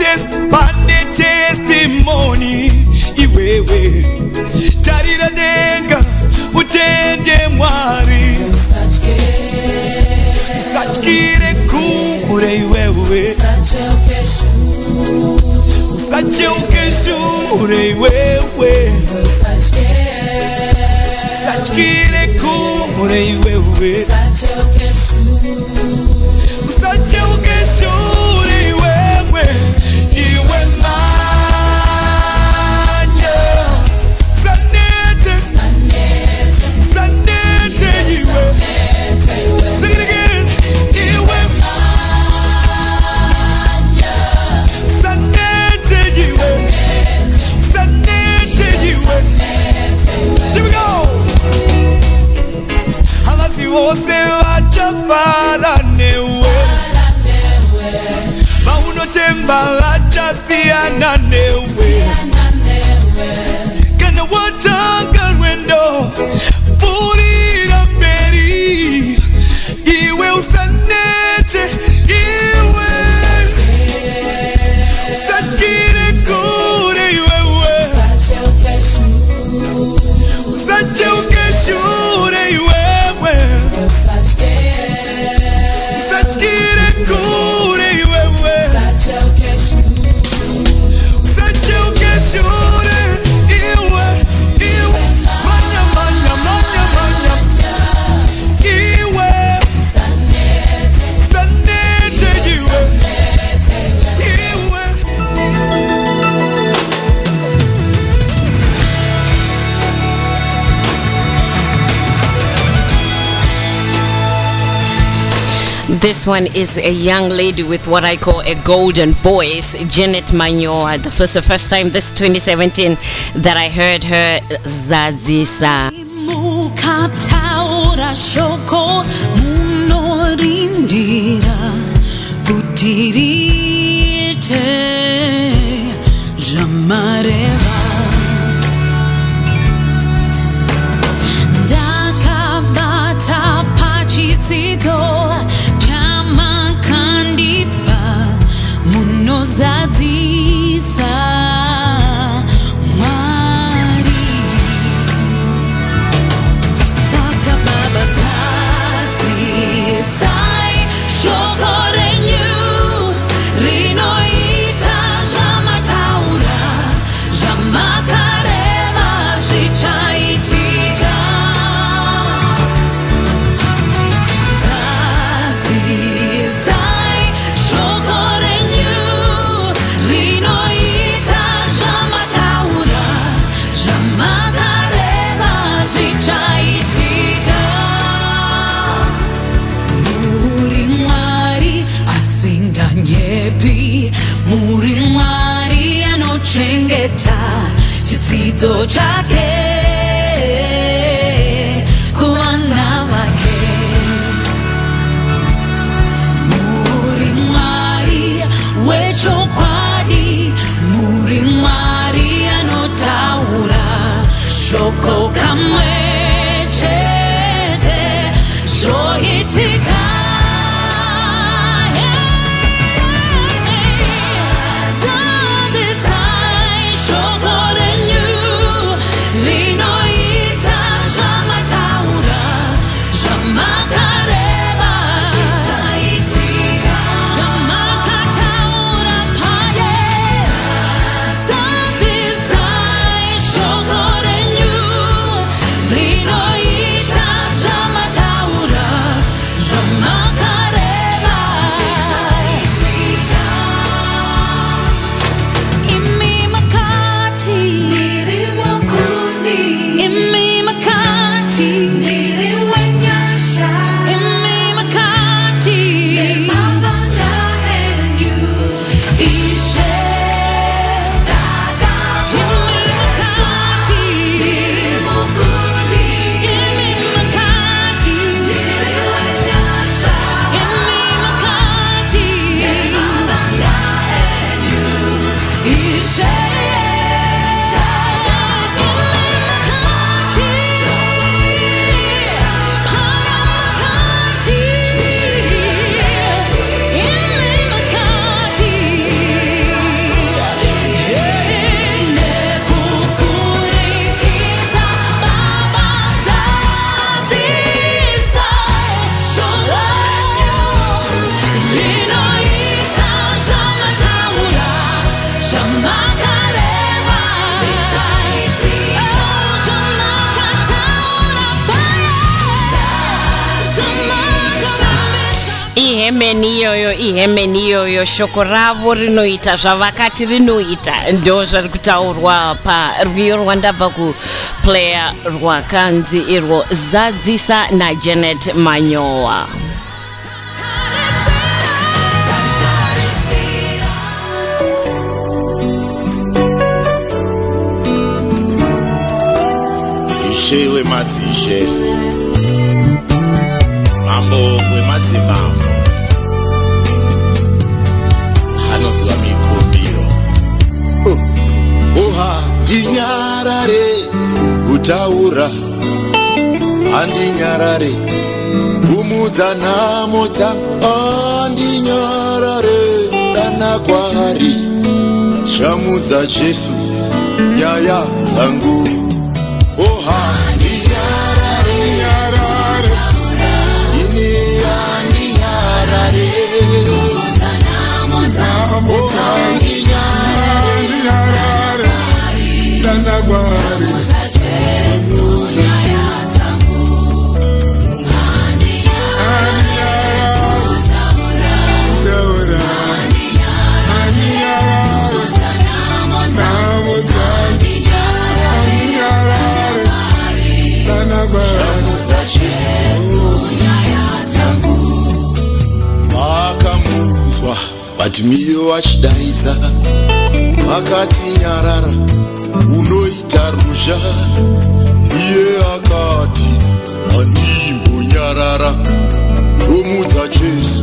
testimony iwewe tarira denga utende Mwari usachikire kure iwewe usacheuke shure iwewe usachikire kure iwewe usacheuke shure iwewe iwe manya sanete iwe sing it again iwe manya sanete iwe here we go. Abasi wose vachafara newe vaunotemba vachasiyana newe kana watanga rwendo pfurira mberi iwe usanete iwe usatyire kure iwewe usacheuke shure iwewe usachikire kure iwewe usacheuke shure iwe manya This one is a young lady with what I call a golden voice, Janet Manyoa. This was the first time, this 2017, that I heard her Zadzisa. Mukataura shoko munorindira kutirite jamareva ndakabata pachitsito chamakandipa munozadzisa muri Mwari anochengeta chidzidzo chake kuvana vake. Muri Mwari wechokwadi, muri Mwari anotaura shoko kamwe chete zvoitika. ihemeniyoyo shoko ravo rinoita zvavakati rinoita ndo zvari kutaurwa parwiyo rwandabva kuplaya rwakanzi irwo Zadzisa naJanet Manyoa. Ishe wemadzishe, mambo wemadzimambo, anodziva mikumbiro. Oha ndinyarare kutaura, handinyarare kumudza nhamo dzangu, handinyarare kana kwaari chamudza Jesu nyaya dzangu. Oha ndinyarare, nyarare ini handinyarare kumudza nhamo dzangu, handinyarare kana kwaari vachidaidza akati nyarara unoita ruzha, iye akati handimbonyarara, ndomudza Jesu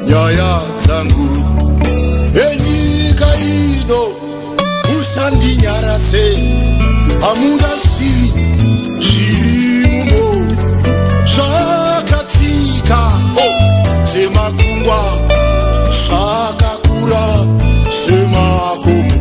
nyaya dzangu. Enyika ino musandinyaradze, hamungasiyi zviri mumo zvakatsika semakungwa, zvakakura semakomo.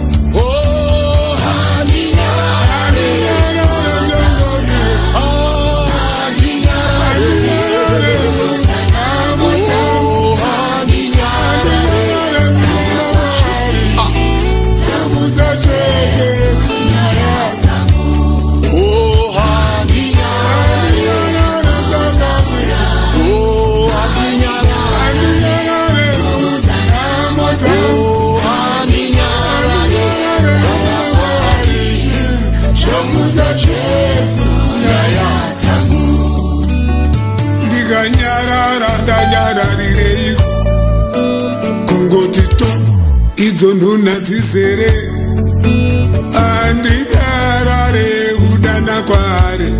Kungoti to idzo nduna dzizere, andinyarare kudana kwari,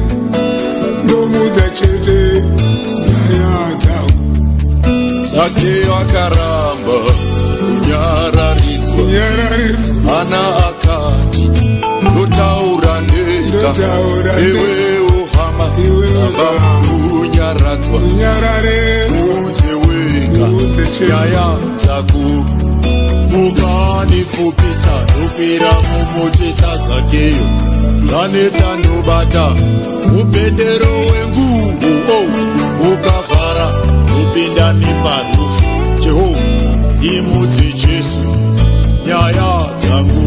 ndomudza chete nyaya dzangu. Zake akaramba kunyararidzwa, ana akati ndotaura ndega, iwewo hama amba kunyaradzwa, udze wega nyaya dzako. Mukanipfupisa ndokwira mumotesa Zakeyo, zanetsa ndobata mupendero wenguvu, ukavhara ndopinda neparufu. Jehovha imudze Jesu nyaya dzangu.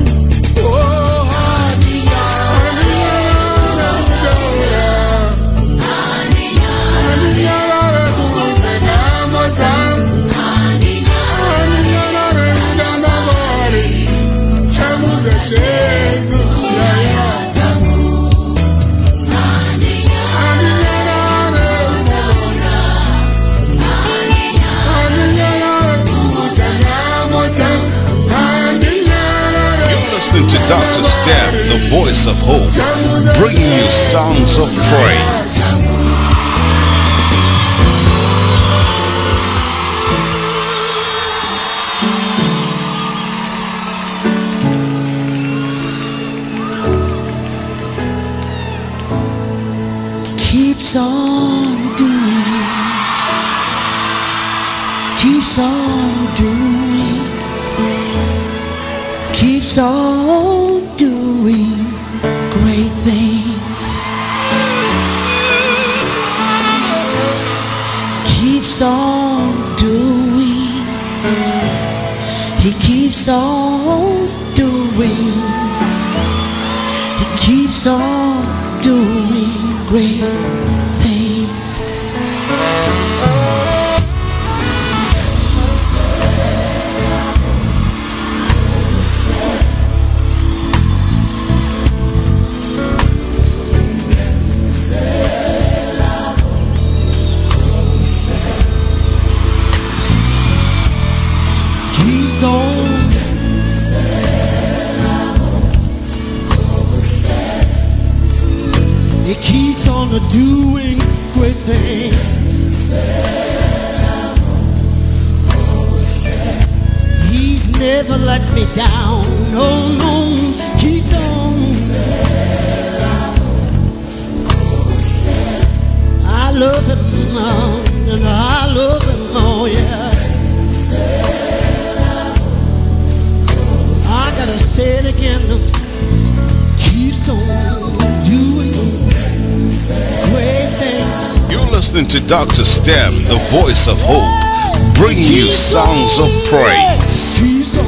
To Dr. Steph, the voice of hope, bringing you songs of praise. Keeps on doing, keeps on doing, keeps on doing great things. Keeps on doing, he keeps on doing, he keeps on doing great things. Keeps on, he keeps on doing great things. He's never let me down, no, no, keeps on. I love him, and I love him, oh yeah. I gotta say it again, keeps on doing great things. You're listening to Dr. Steph, the voice of hope, bringing you songs of praise. Keeps on.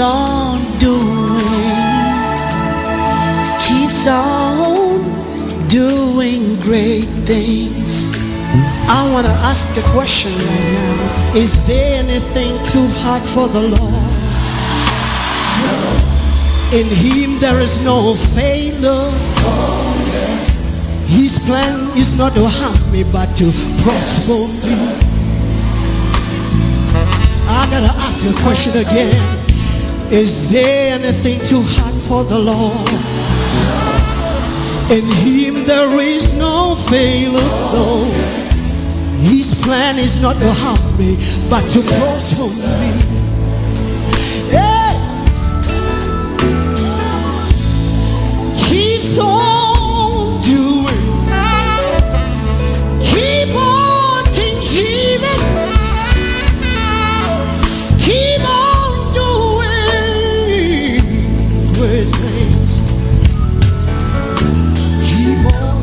on doing great things. I want to ask a question right now. Is there anything too hard for the Lord? No. In Him there is no failure. Oh, yes. His plan is not to harm me but to prosper me. I gotta ask you a question again. Is there anything too hard for the Lord? No. In Him there is no failure. No. His plan is not to harm me but to prosper me. Hey. Keeps on doing. Keep on, King Jesus. Keep on doing great things. Keep on,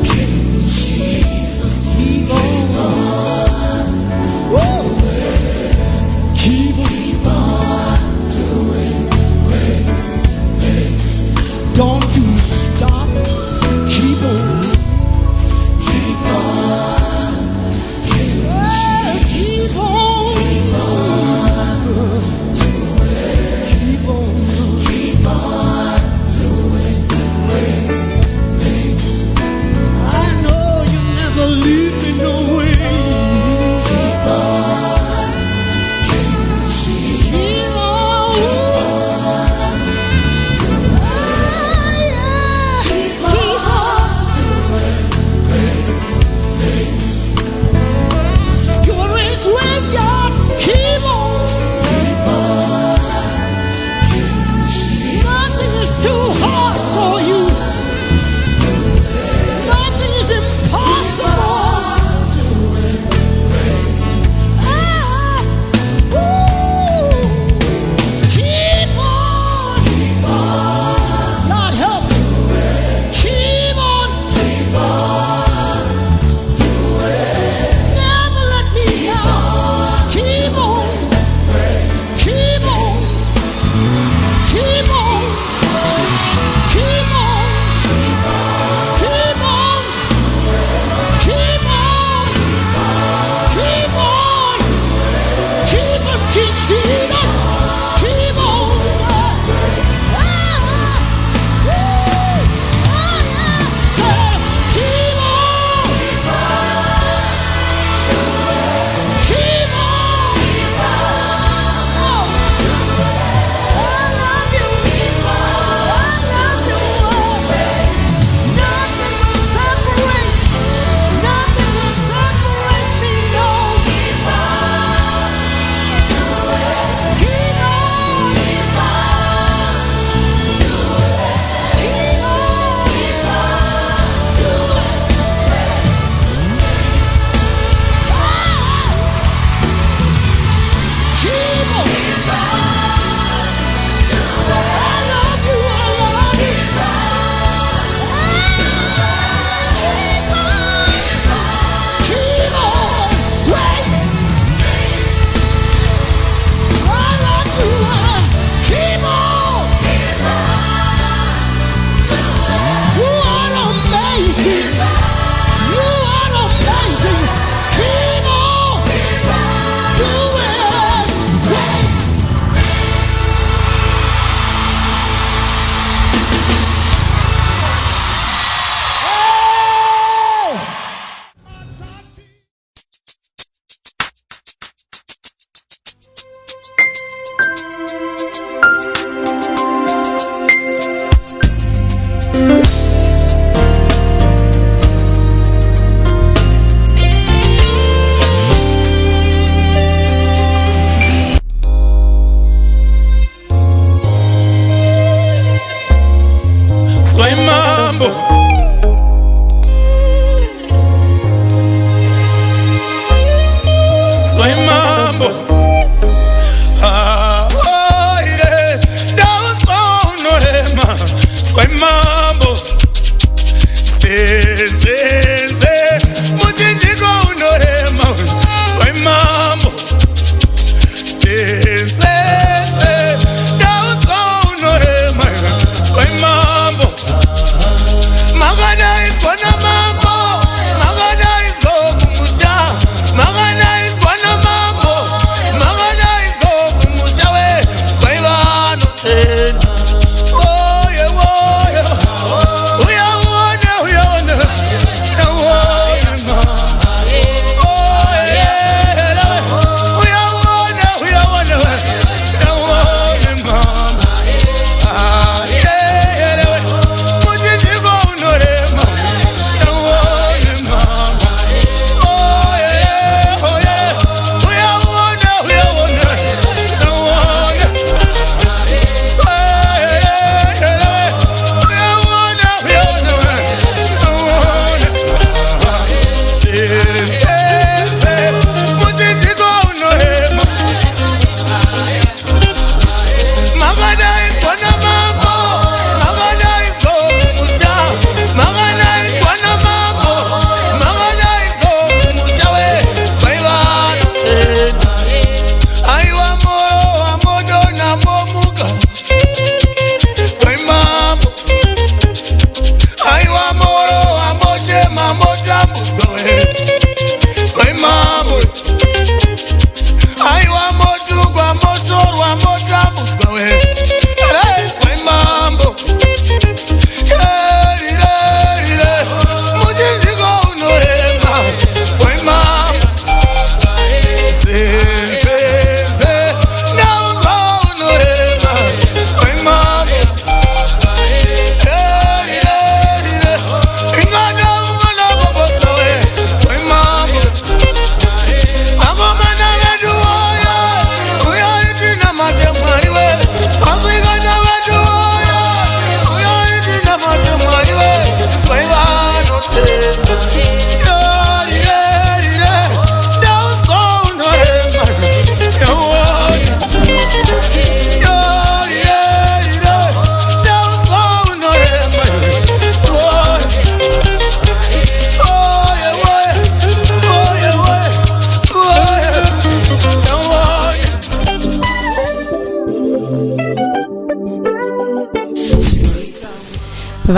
King Jesus. Keep on, woo. Keep on doing great things. Don't you stop. Keep on. Keep on. Keep on. Keep on. Keep on doing great things. I know you never leave me no way. Keep on. Keep on. Keep on doing great things. You're a great God. Keep on. Keep on. Nothing is too hard for you. Nothing is impossible. Keep on. God help me. Keep on. Never let me down. Keep on. Keep on. Keep on. Keep on. Keep on. Keep on. Keep on. Keep on, King Jesus. Keep on. Keep on. Keep on. I love you. I love you. Nothing will separate. Nothing will separate me. No. Keep on. Keep on. Keep tena. Woye woye, uyaona uyaona, uyaona mama. Woye uyaona uyaona, uyaona mama. Ah yeah, mujinjiko unorema, uyaona mama. Woye uyaona uyaona, uyaona.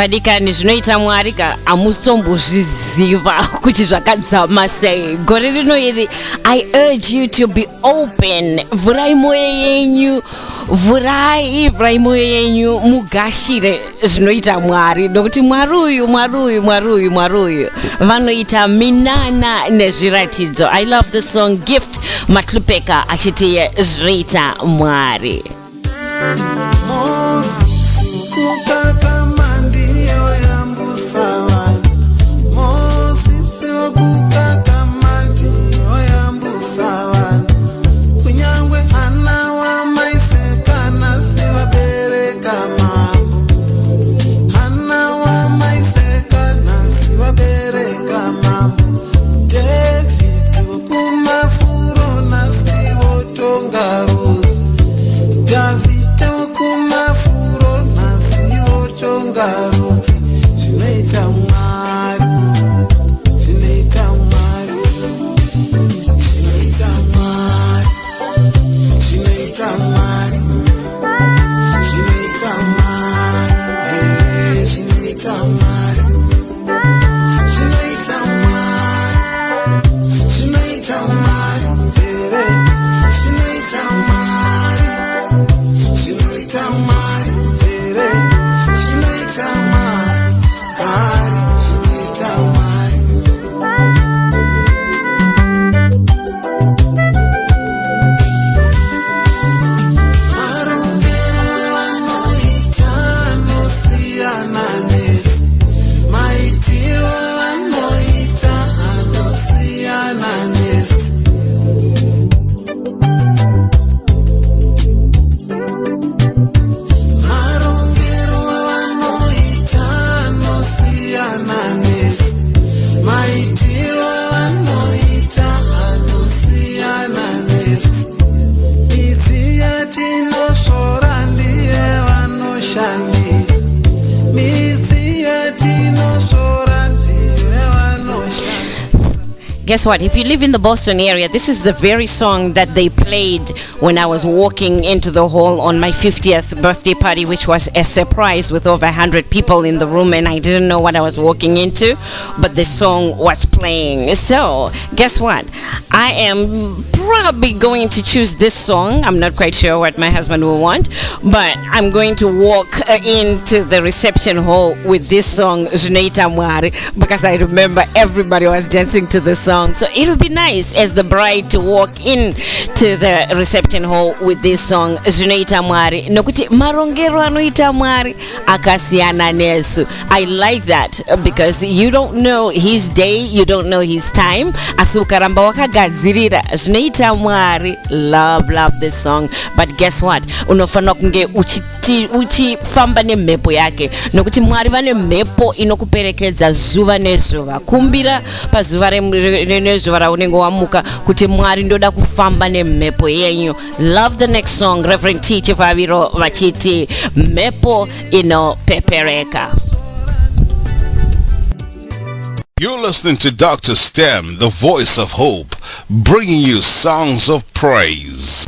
vadikani zvinoita mwari amusombozviziva kuti zvakadzama sei. Gore rino iri I urge you to be open. Vurai mwoyo yenyu, vurai mwoyo yenyu, mugashire zvinoita mwari, nokuti mwari uyu vanoita minana nezviratidzo. I love the song Gift Matlupeka achiti zvinoita mwari. Guess what? If you live in the Boston area, this is the very song that they played when I was walking into the hall on my 50th birthday party, which was a surprise with over 100 people in the room, and I didn't know what I was walking into, but the song was playing. So guess what? I am probably going to choose this song. I'm not quite sure what my husband will want, but I'm going to walk into the reception hall with this song, Zinaita Mwari, because I remember everybody was dancing to the song. So it would be nice as the bride to walk in to the reception hall with this song, Zinaita Mwari. Nokuti marongero anoita Mwari akasiyana nesu. I like that because you don't know his day, you don't know his time. Asukaramba wakagadzirira Zinaita Mwari. Love this song. But guess what? Unofana kunge uchifamba nemhepo yake. Nokuti Mwari vane mhepo inokuperekedza zuva nezuva. Kumbira pazuva nezuva raunenge wamuka kuti Mwari ndoda kufamba nemhepo yenyu. Love the next song, Reverend T. Chivaviro vachiti mhepo inopepereka. You're listening to Dr. STEM, the voice of hope, bringing you songs of praise.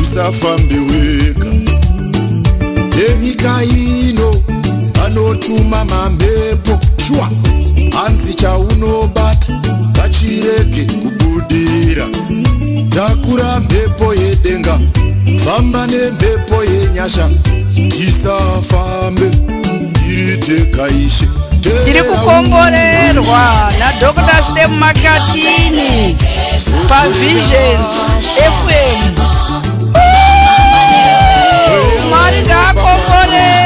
Usafambe wega enyika ino anotuma mamhepo shwa anzi chaunobata ngachirege kubudira. Takura mhepo yedenga, famba nemhepo yenyasha, tisafambe tirite kaishe. Tiri kukomborerwa na Dr. STEM Makatini pa Visions FM. Mwari ngakomborere.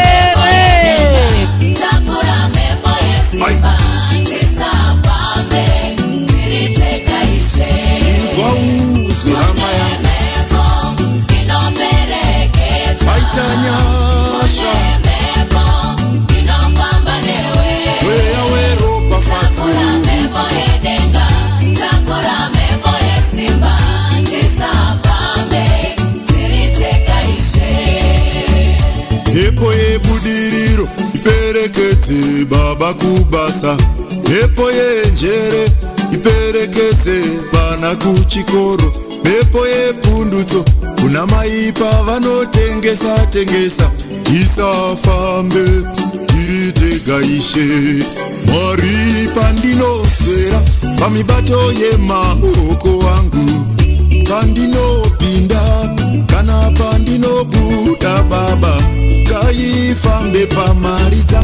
Uzwe hama yangu faitanyasha weya weropa fatsu Epo yebudiriro iperekete baba kubasa, epo yenjere iperekete bana kuchikoro, epo yepundutso kuna maipa vanotengesa tengesa, isafambe irite gaishe. Mwari pandinoswera pamibato yemaoko wangu, pandinopinda kana pandinobuda baba kaifambe pamariza.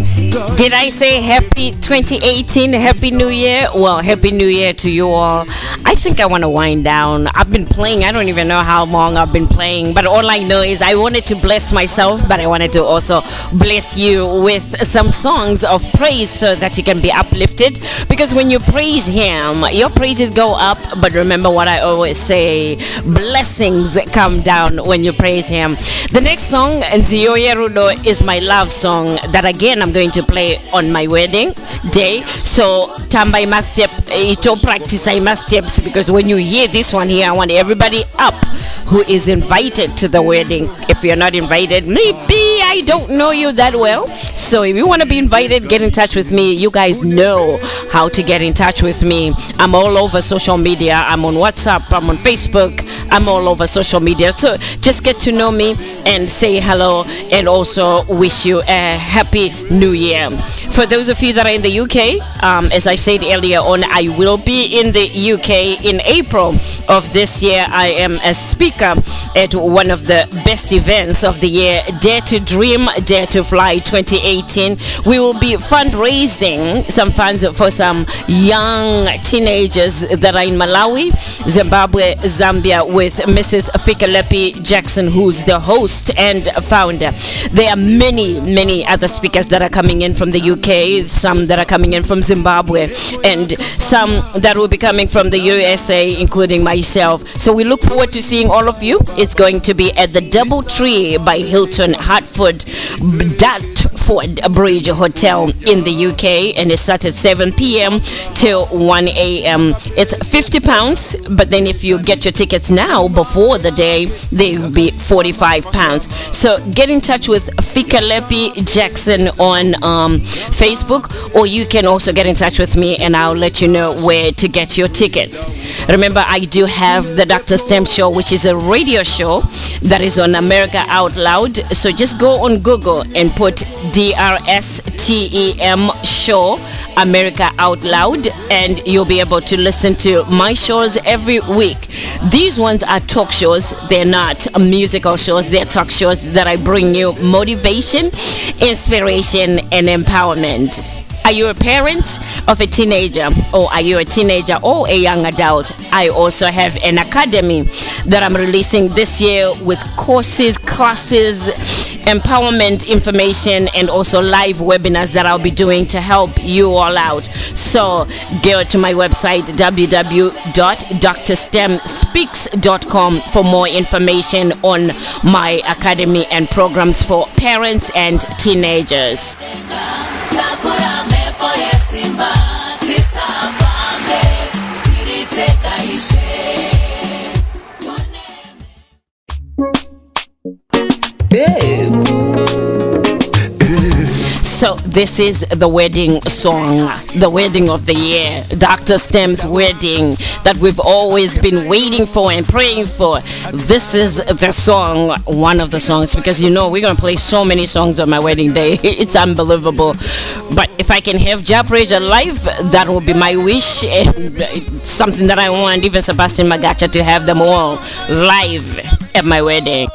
Did I say happy 2018, happy new year? Well, happy new year to you all. I think I want to wind down. I've been playing, I don't even know how long I've been playing, but all I know is I wanted to bless myself, but I wanted to also bless you with some songs of praise so that you can be uplifted, because when you praise him, your praises go up. But remember what I always say, blessings come down when you praise him. The next song, Nziyoye Rudo, is my love song that again I'm going to play on my wedding day. So tamba I must step, ito practice I must steps, because when you hear this one here, I want everybody up who is invited to the wedding. If you're not invited, maybe I don't know you that well. So if you want to be invited, get in touch with me. You guys know how to get in touch with me. I'm all over social media. I'm on WhatsApp, I'm on Facebook, I'm all over social media. So just get to know me and say hello, and also wish you a happy new year. For those of you that are in the UK, as I said earlier on, I will be in the UK in April of this year. I am a speaker at one of the best events of the year, Dare to Dream, Dare to Fly 2018. We will be fundraising some funds for some young teenagers that are in Malawi, Zimbabwe, Zambia, with Mrs. Fikelepi Jackson, who's the host and founder. There are many other speakers that are coming in from the UK, some that are coming in from Zimbabwe, and some that will be coming from the USA, including myself. So we look forward to seeing all of you. It's going to be at the Doubletree by Hilton Hartford Dartford Bridge Hotel in the UK, and it starts at 7 p.m. till 1 a.m. It's £50, but then if you get your tickets now before the day, they will be £45. So get in touch with Fikelepi Jackson on Facebook, or you can also get in touch with me and I'll let you know where to get your tickets. Remember, I do have the Dr. STEM Show, which is a radio show that is on America Out Loud. So just go on Google and put DRSTEM Show America Out Loud, and you'll be able to listen to my shows every week. These ones are talk shows. They're not musical shows. They're talk shows that I bring you motivation, inspiration, and empowerment. Are you a parent of a teenager, or are you a teenager or a young adult? I also have an academy that I'm releasing this year with courses, classes, empowerment information, and also live webinars that I'll be doing to help you all out. So go to my website www.drstemspeaks.com for more information on my academy and programs for parents and teenagers. So this is the wedding song, the wedding of the year, Dr. STEM's wedding that we've always been waiting for and praying for. This is the song, one of the songs, because you know we're going to play so many songs on my wedding day. It's unbelievable. But if I can have Jah Praiser live, that will be my wish, and it's something that I want even Sebastian Magacha to have them all live at my wedding.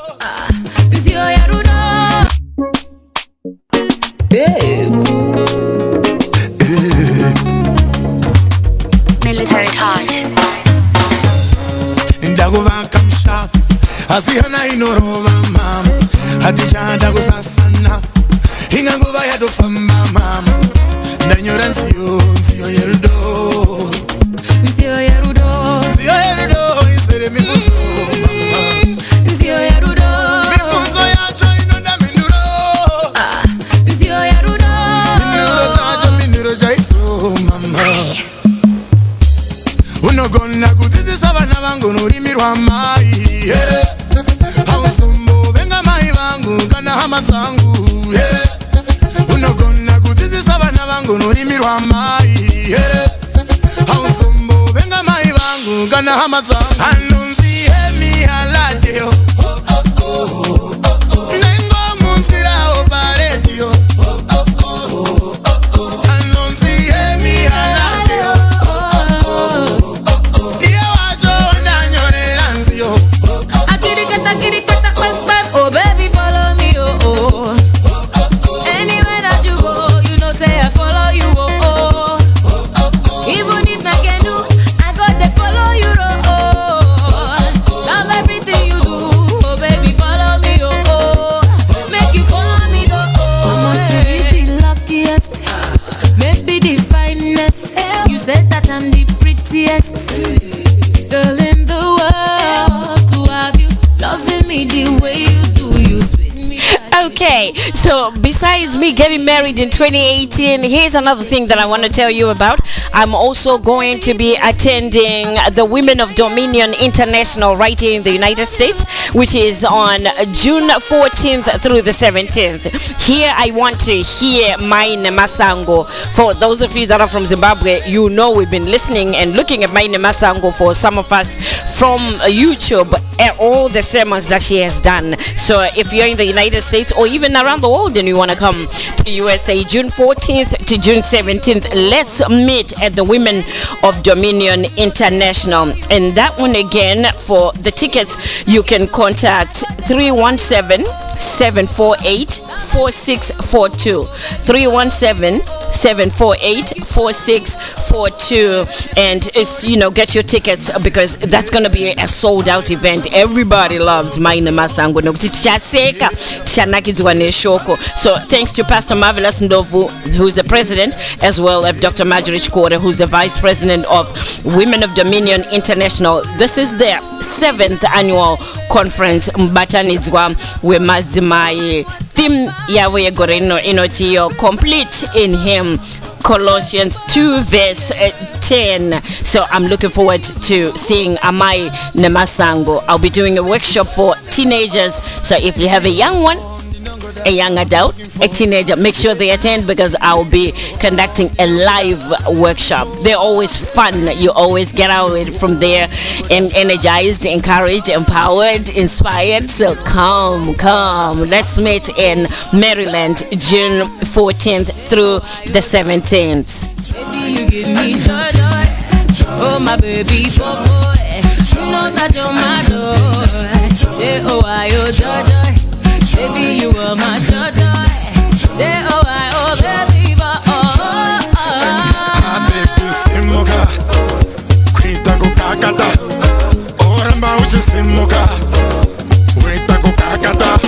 Military touch. Ndakuvaka msha asiyana inorova mama hatichanda kusasana inganguva yatofamba mama ndanyora nziyo yerudo isere mifuso mama nziyo yerudo mifuso yacho inoda minduro minduro chaiso mama unogona kudzidzisa vana vangu norimi rwamai hausombo venga mai vangu kana hama dzangu unogona kudzidzisa vana vangu norimi rwamai hausombo venga mai vangu kana hama dzangu anonzi hemi haladeo nengo munzira oparedio anonzi hemi haladeo oh baby follow me oh. Anywhere that you go, you know say I follow you oh. Even if I can do, I got to follow you oh. Love everything you do, oh baby follow me oh. Make you follow me oh. Must be the luckiest, maybe the finest. You said that I'm the prettiest girl in the world to have you loving me the way you do. You sweet me. Okay, so besides besides me getting married in 2018, here's another thing that I want to tell you about. I'm also going to be attending the Women of Dominion International right here in the United States, which is on June 14th through the 17th. Here I want to hear Maine Masango. For those of you that are from Zimbabwe, you know we've been listening and looking at Maine Masango, for some of us from YouTube, at all the sermons that she has done. So if you're in the United States or even around the world and you want to come to USA, June 14th to June 17th, let's meet at the Women of Dominion International. And that one again, for the tickets, you can contact 317-748-4642. 317-748-4642. And it's, get your tickets, because that's going to be a sold out event. Everybody loves Maine Masango. So thanks to Pastor Marvelous Ndovu, who's the president, as well as Dr. Marjorie Chikore, who's the vice president of Women of Dominion International. This is their 7th annual conference, Mbatanizwa Wemazimai. Theme Yahweh Goreno Inotiyo, complete in him. Colossians 2 verse 10. So I'm looking forward to seeing Amai Nemasango. I'll be doing a workshop for teenagers. So if you have a young one, a young adult, a teenager, make sure they attend, because I'll be conducting a live workshop. They're always fun. You always get out from there and energized, encouraged, empowered, inspired. So come. Let's meet in Maryland, June 14th through the 17th. Baby, you give me joy. Oh, my baby, boy. You know that you're my joy. Joy. Baby, you are my joy. Baby, Simuka, kwita kukakata, oramba uchisimuka, kwita kukakata,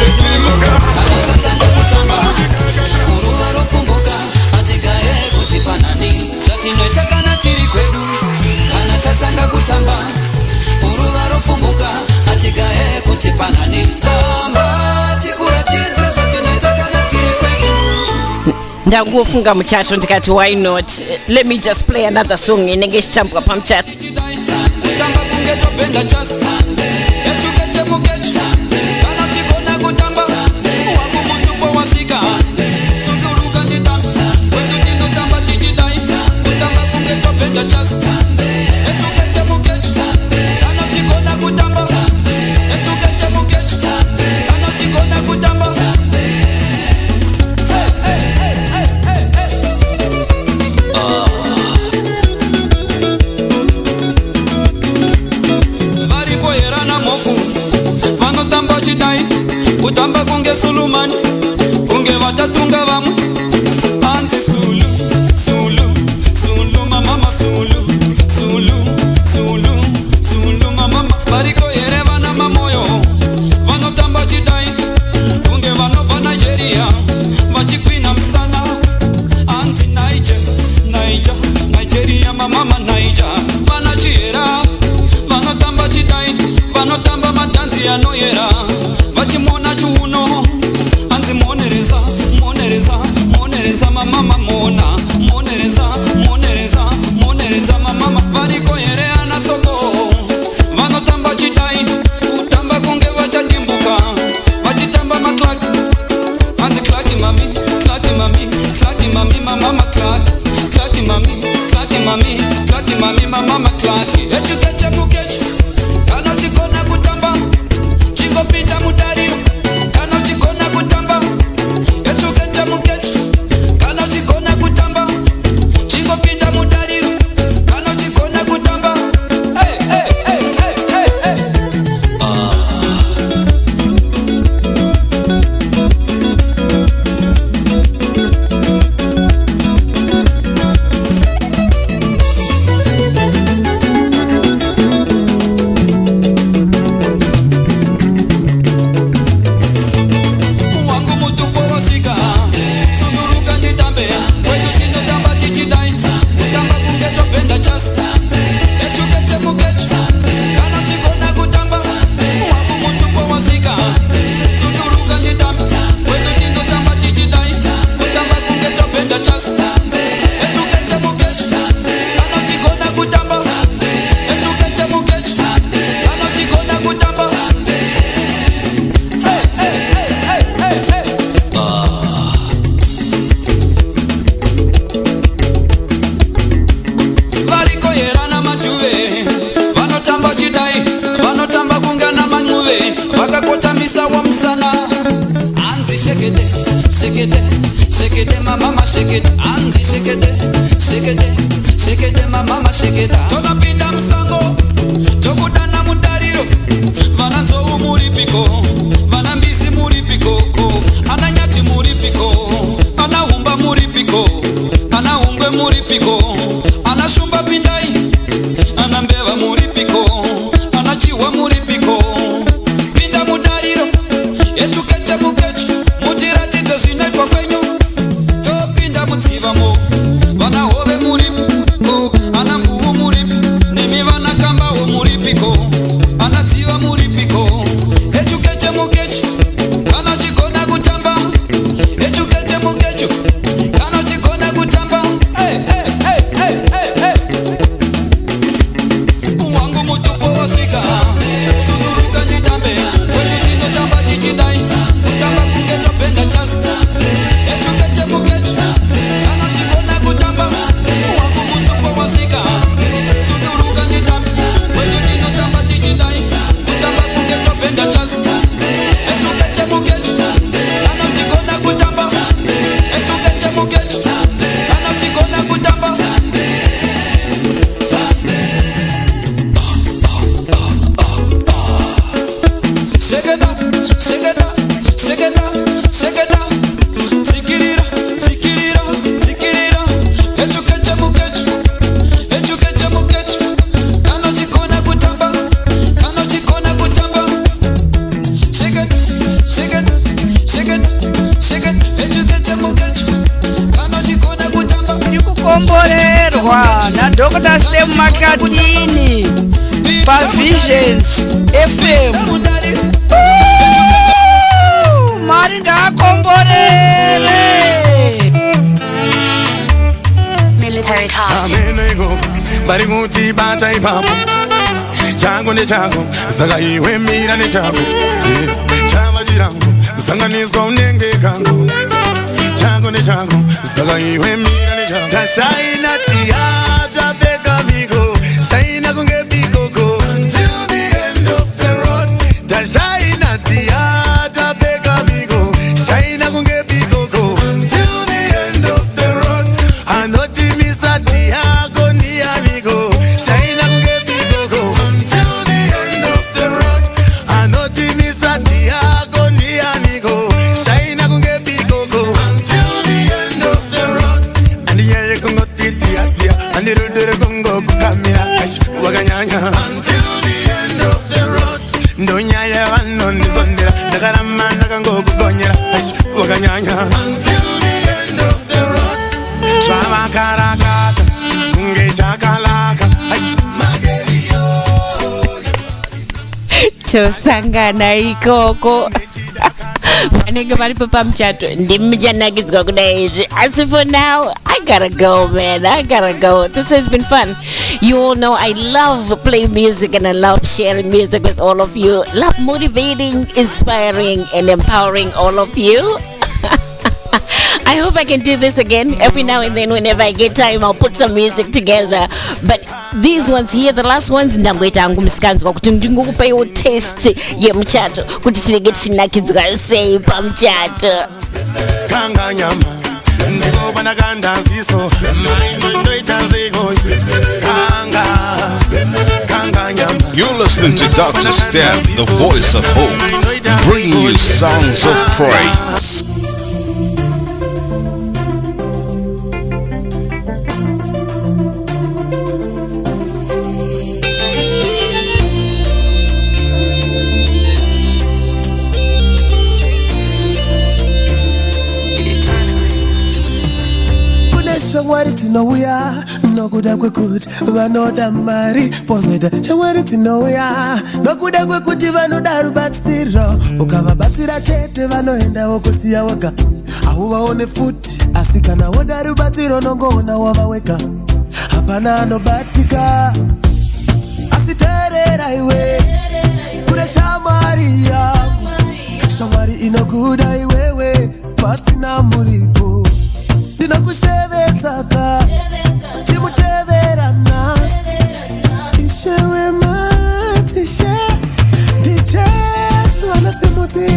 simuka. Ndakufunga muchacho ndikati why not, let me just play another song inenge chitambwa pamuchato. Kutamba kunge Sulumani, kunge watatunga vamwe. Anti Sulu, mama Sulu, mama. Bariko yereva na mamoyo, vanotamba chidai, kunge vanova Nigeria, vachikwina msana. Anti Nigeria, mama Niger, vanachiera, vanotamba chidai, vanotamba matanzi anoyera. Vachimona chuno, anzi monereza, mama mona, monereza, mama. Variko yere anatsoko, vanotamba chidai, utamba kunge vachadimbuka, vachitamba maklaki, anzi klaki mami, mama klaki mami, mama klaki. Echukeche mukechu, kana chikona kutamba, chikopinda mudari, kana chikona kutamba. Echukeche mukechu, kana chikona kutamba, chikopinda mudari, kana chikona kutamba. Hey. Misa wamsana Anzi shekede, shekede, shekede mama shekede Anzi shekede, shekede, shekede mama shekede Tola pinda msango, tokudana mudariro Vananzo umuripiko, vanambizi muripiko Ananyati muripiko, anahumba muripiko Anahungwe muripiko, anashumba pindai Anambeva muripiko, anachiwa muripiko Pinda mudariro, echukecha mukechu Mutiratiza zinaitwa kwenyu Topinda mutsiva mo Vanahove muripiko, anamvuhu muripi Nemi vanakamba wo muripiko Anatsiva muripiko Echukecha mukechu, anachikona kutamba Echukecha mukechu, anachikona kutamba Hey, hey, hey, hey, hey, hey Wangu mutupo wasika Sunuruka nitambe Kwenye tino tamba tichidai Kutamba kukecho penda chasi Echukeche mukechu Anachikona kutamba Wangu mutupo wasika Sunuruka nitambe Kwenye tino tamba tichidai Kutamba kukecho penda chasi Echukeche mukechu Anachikona kutamba Echukeche mukechu Anachikona kutamba Shake it up, shake it up, shake it up, shake it up. Zikirira, zikirira, zikirira. Echukecha mukechu, echukecha mukechu. Kano chikona kutamba, kano chikona kutamba. Shake it, shake it, shake it, shake it. Echukecha mukechu, kano chikona kutamba. Kukomborerwa na Dr. Stem Makatini pa Visions FM. Maringa komborere Military Talk. Amenego barimuti batai papo chango ne chango saka iwe mira ne chango chama jirango sanganizwa unenge kango chango ne chango saka iwe mira ne chango tashaina tiata beka migo saina kunge bikoko until the end of the road tashaina tiata beka migo saina kunge bikoko until the end of the road anoti misati yako ni amigo saina kunge bikoko until the end of the road anoti misati yako ni amigo saina kunge bikoko until the end of the road and yeye kungo titia tia and irudere kungo kukamira waganyanya until the end of the road ndonya ya wano nizondera dakarama nakango kugonyera waganyanya until the end of the road shwama karakata kunge chakalaka magerio tosangana ikoko vanenge vari pa muchato ndimujanagidzwa kudai izvi asi for now I gotta go, man. I gotta go. This has been fun. You all know I love playing music and I love sharing music with all of you. Love motivating, inspiring and empowering all of you. I hope I can do this again every now and then. Whenever I get time, I'll put some music together. But these ones here, the last ones, ndamgoita angu msikanzwa kuti ndingokupa yo taste ye mchato kuti tirege tinakidzwa sei pa mchato. Kanga nyama ndiko banakanda ziso mai ndoita zego kanga nyama. You're listening to Dr. Stem, the voice of hope, bringing you songs of praise. Chawari tinouya nokuda kwekuti vanoda mari pozita chawari tinouya nokuda kwekuti vanoda rubatsiro ukavabatsira chete vanoendawo kusiya wega hauvaone futi asi kana woda rubatsiro nongoona wava wega hapana anobatika asi teerera iwe kune shamwari yangu shamwari inokuda iwewe pasina muripo ndinokushevetaka chimutevera nasi ishewe matishe ndijesu anasimuti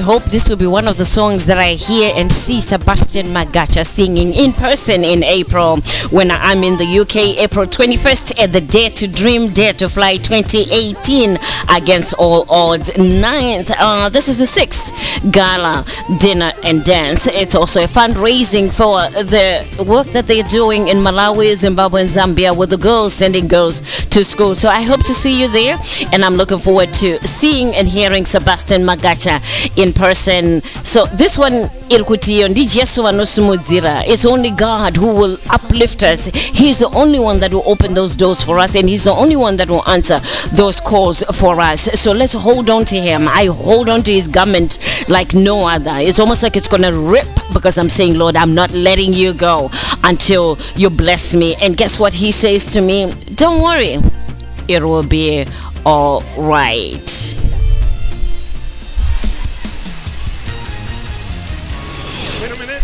hope this will be one of the songs that I hear and see Sebastian Magacha singing in person in April when I'm in the UK, April 21st at the Dare to Dream, Dare to Fly 2018 Against All Odds 9th. This is the 6th Gala Dinner and Dance. It's also a fundraising for the work that they're doing in Malawi, Zimbabwe and Zambia with the girls, sending girls to school. So I hope to see you there, and I'm looking forward to seeing and hearing Sebastian Magacha in person. So this one, it's only God who will uplift us. He's the only one that will open those doors for us, and he's the only one that will answer those calls for us. So let's hold on to him. I hold on to his garment like no other. It's almost like it's gonna rip, because I'm saying, Lord, I'm not letting you go until you bless me. And guess what he says to me? Don't worry, it will be all right. Wait a minute.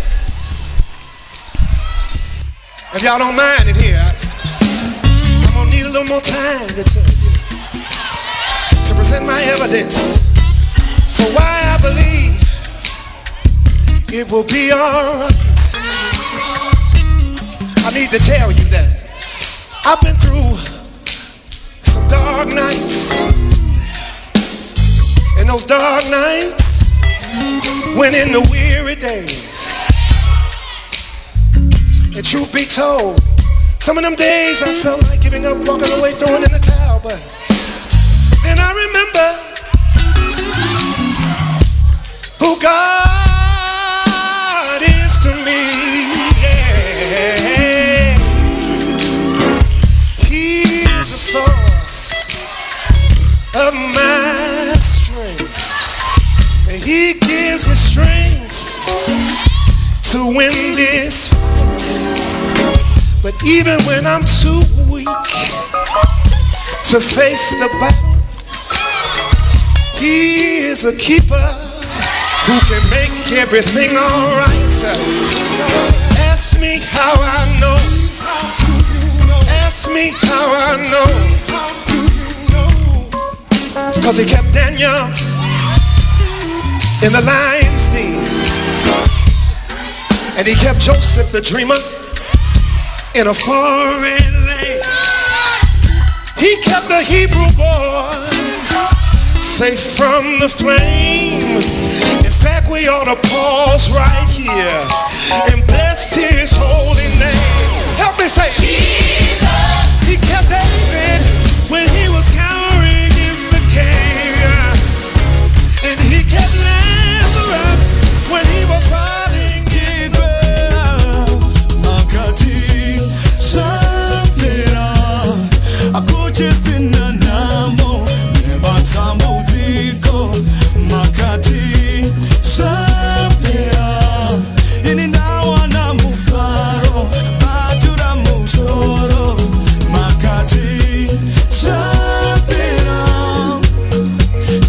If y'all don't mind it here, I'm gonna need a little more time to tell you, to present my evidence for why I believe it will be alright. I need to tell you that I've been through some dark nights, and those dark nights went into weary days. And truth be told, some of them days I felt like giving up, walking away, throwing in the towel. But then I remember who God is to me. Yeah. He's the source of my strength, and He gives me strength to win this fight. But even when I'm too weak to face the battle, He is a keeper who can make everything alright. Ask me how I know. Ask me how I know. 'Cause He kept Daniel in the lion's den, and He kept Joseph the dreamer in a foreign land. He kept the Hebrew boys safe from the flame. In fact, we ought to pause right here and bless His holy name. Help me say, Jesus. He kept David when he was cowering in the cave, and He kept Lazarus when he was rotting in the grave. Makati sapera akuchesina namo nebatambo ziko. Makati sapera inindawa na mufaro batura mutoro. Makati sapera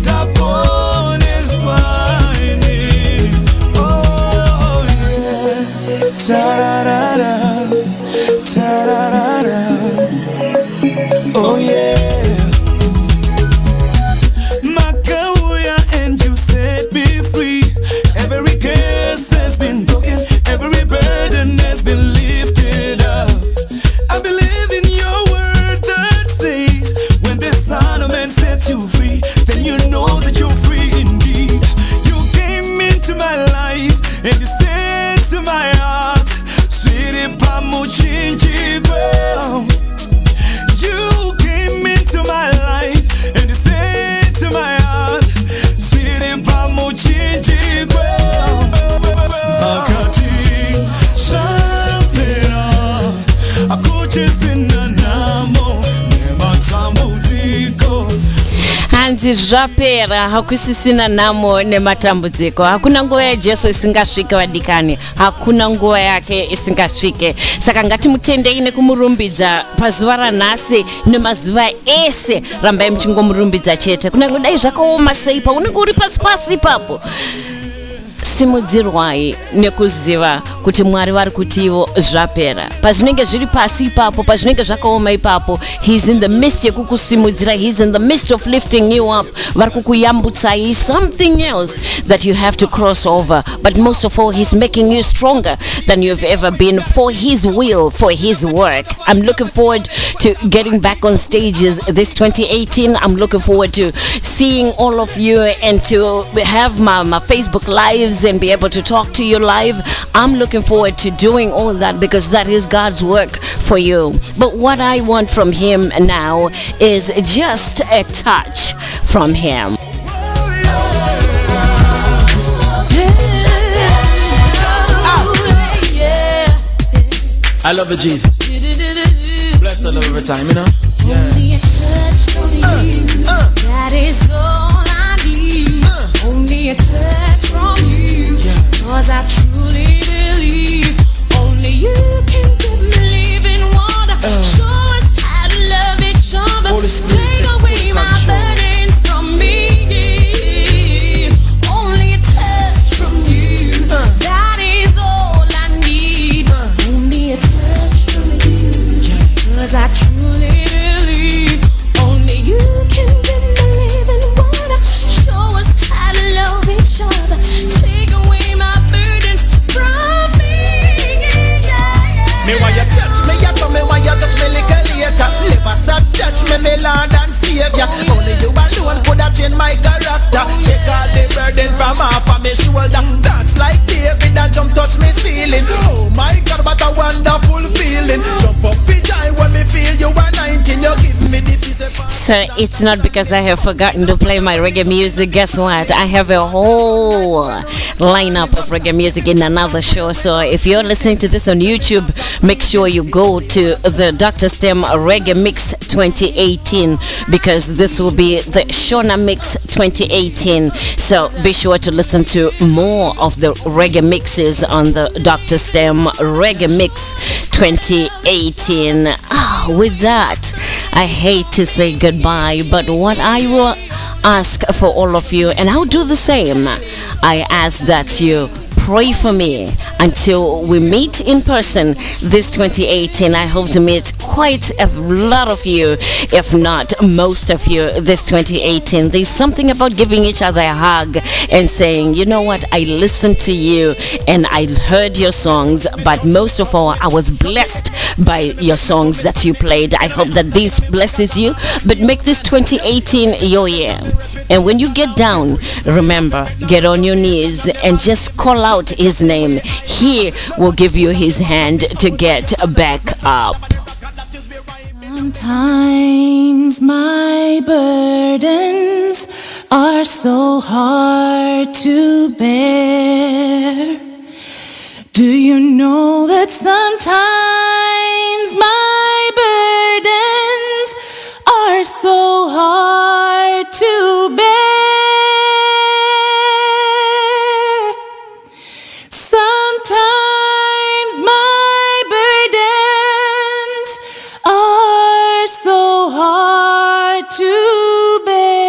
tapon espaini. Oh yeah. Ta-da-da-da, ta-da-da-da. Oh yeah. Makauya, and you set me free. Every curse has been broken, every burden has been lifted up. I believe in your word that says, when the Son of Man sets you free, then you know that you're free indeed. You came into my life and you said to my heart, Siri pamuchinjigwe. You came into my life and you said to my heart, Siri pamuchinjigwe. Makati sapera akuchesina namo nematambo ziko. Hanzi zvapera hakusisina namo nematambudziko. Hakuna nguva ya Jesu isingasvike vadikani, hakuna nguva yake isingasvike. Saka ngatimutendei nekumurumbidza pazuva ranhasi nemazuva ese. Rambai muchingomurumbidza chete. Kunyange dai zvakaoma sei pa unenge uri pasi pasi ipapo. Simudzirwai nekuziva kuti kuti Mwari vari kutivo zvapera. Pazvinenge zviri pasi ipapo, pazvinenge zvakaoma ipapo, he's in the midst yekukusimudzira, he's in the midst of lifting you up. Vari kukuyambutsai something else that you have to cross over. But most of all, he's making you stronger than you've ever been for his will, for his work. I'm looking forward to getting back on stages this 2018. I'm looking forward to seeing all of you and to have my Facebook lives and be able to talk to you live. I'm looking forward to doing all that because that is God's work for you. But what I want from him now is just a touch from him. I love you, Jesus. Bless her love every time, you know? Yeah. Only a touch from you. That is all I need. Only a touch from you. Cause I truly believe only you can give me living water. Show us how to love each other. Take away my burdens from me. Only a touch from you. That is all I need. Only a touch from you. Cause I truly believe only you can give me living water. Show us how to love each other. Take away my burdens from me. Me why you touch me, yes, me why you touch me little later. Never stop touch me, me Lord and Savior. Only you alone could have changed my character. Take all the burden from off of me shoulder. Dance like David and jump touch me ceiling. Oh my God, what a wonderful feeling. Jump up for joy when me feel you are 19. You give me the peace of... So it's not because I have forgotten to play my reggae music. Guess what? I have a whole lineup of reggae music in another show. So if you're listening to this on YouTube, make sure you go to the Dr. Stem Reggae Mix 2018 because this will be the Shona Mix 2018. So be sure to listen to more of the reggae mixes on the Dr. Stem Reggae Mix 2018. With that, I hate to say goodbye, but what I will ask for all of you, and I'll do the same, I ask that you pray for me until we meet in person this 2018. I hope to meet quite a lot of you, if not most of you, this 2018. There's something about giving each other a hug and saying, you know what, I listened to you and I heard your songs, but most of all, I was blessed by your songs that you played. I hope that this blesses you, but make this 2018 your year. And when you get down, remember, get on your knees and just call out his name. He will give you his hand to get back up. Sometimes my burdens are so hard to bear. Do you know that sometimes my burdens are so hard to bear? Sometimes my burdens are so hard to bear.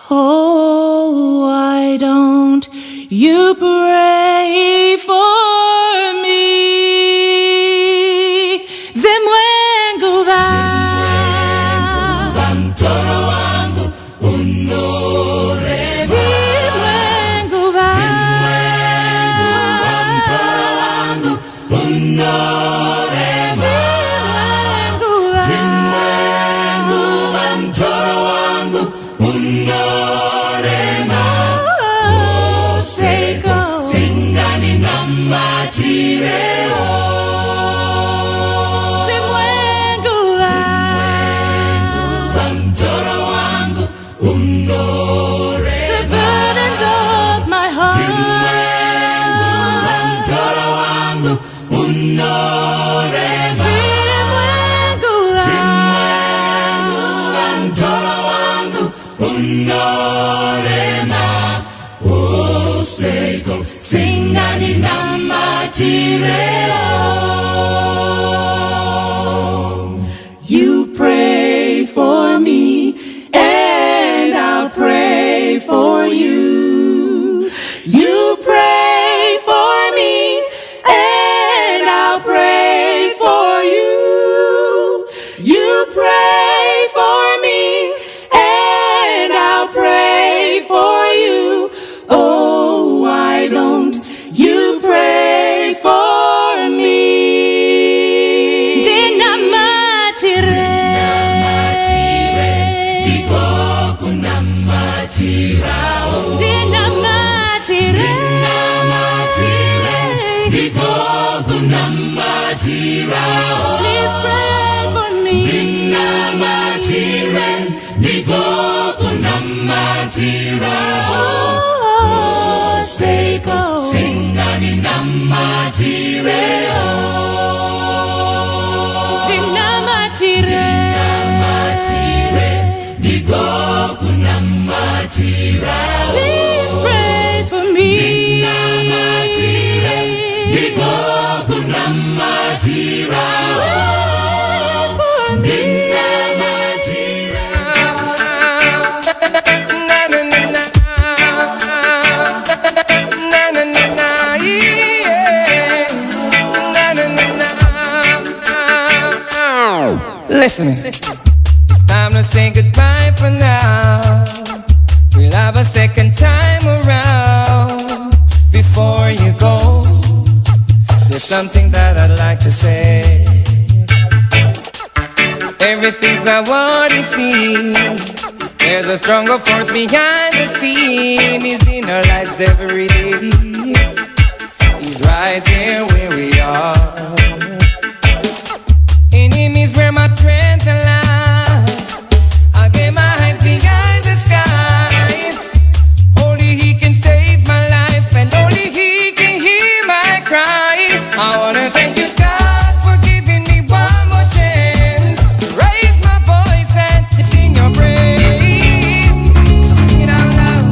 Oh, why don't you pray for me? Zemwengu mtoro wangu unore. Zemwengu mtoro wangu unore. Zemwengu mtoro wangu unore. Singani na matireo. Zemwengu mtoro wangu unore. The burdens of my heart. Zemwengu mtoro wangu unore. Zemwengu mtoro wangu unore. Oswego singani na matireo. You pray for me and I'll pray for you. You pray Please pray for me. Listen, it's time to say goodbye for now. We'll have a second time around. Before you go, there's something that I'd like to say. Everything's not what it seems. There's a stronger force behind the scene. He's in our lives every day. He's right there where we are. Enemies where my strength lies. I'll get my hands behind the skies. Only He can save my life, and only He can hear my cry. I wanna thank you, God, for giving me one more chance to raise my voice and to sing your praise. Sing it out loud.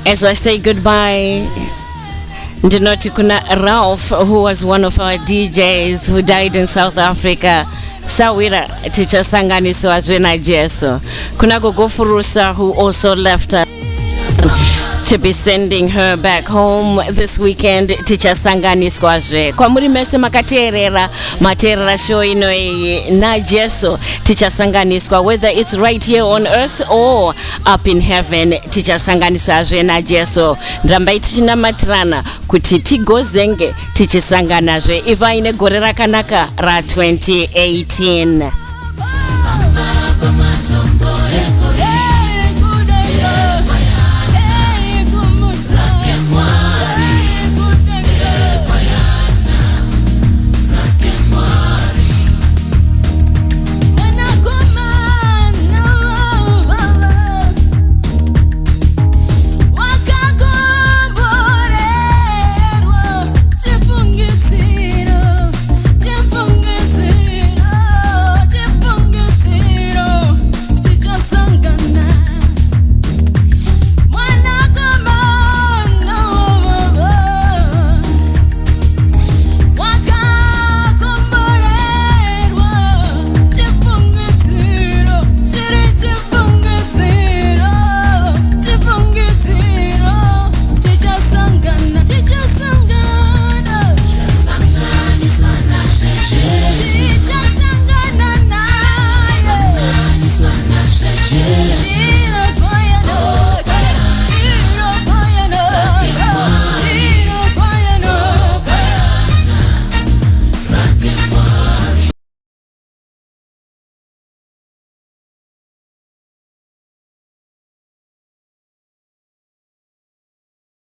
As I say goodbye, ndinoti kuna Ralph, who was one of our DJs who died in South Africa. Sawira tichasanganiswa na Jesu. Kuna Gogo Furusa, who also left us, to be sending her back home this weekend. Tichasanganiswa kwa muri mese makaterera materera show ino na Jesu. Tichasanganiswa, whether it's right here on earth or up in heaven. Tichasanganiswa na Jesu. Ndamba tichina matrana kuti tigozenge tichisangana zve ivaine gore rakanaka ra 2018.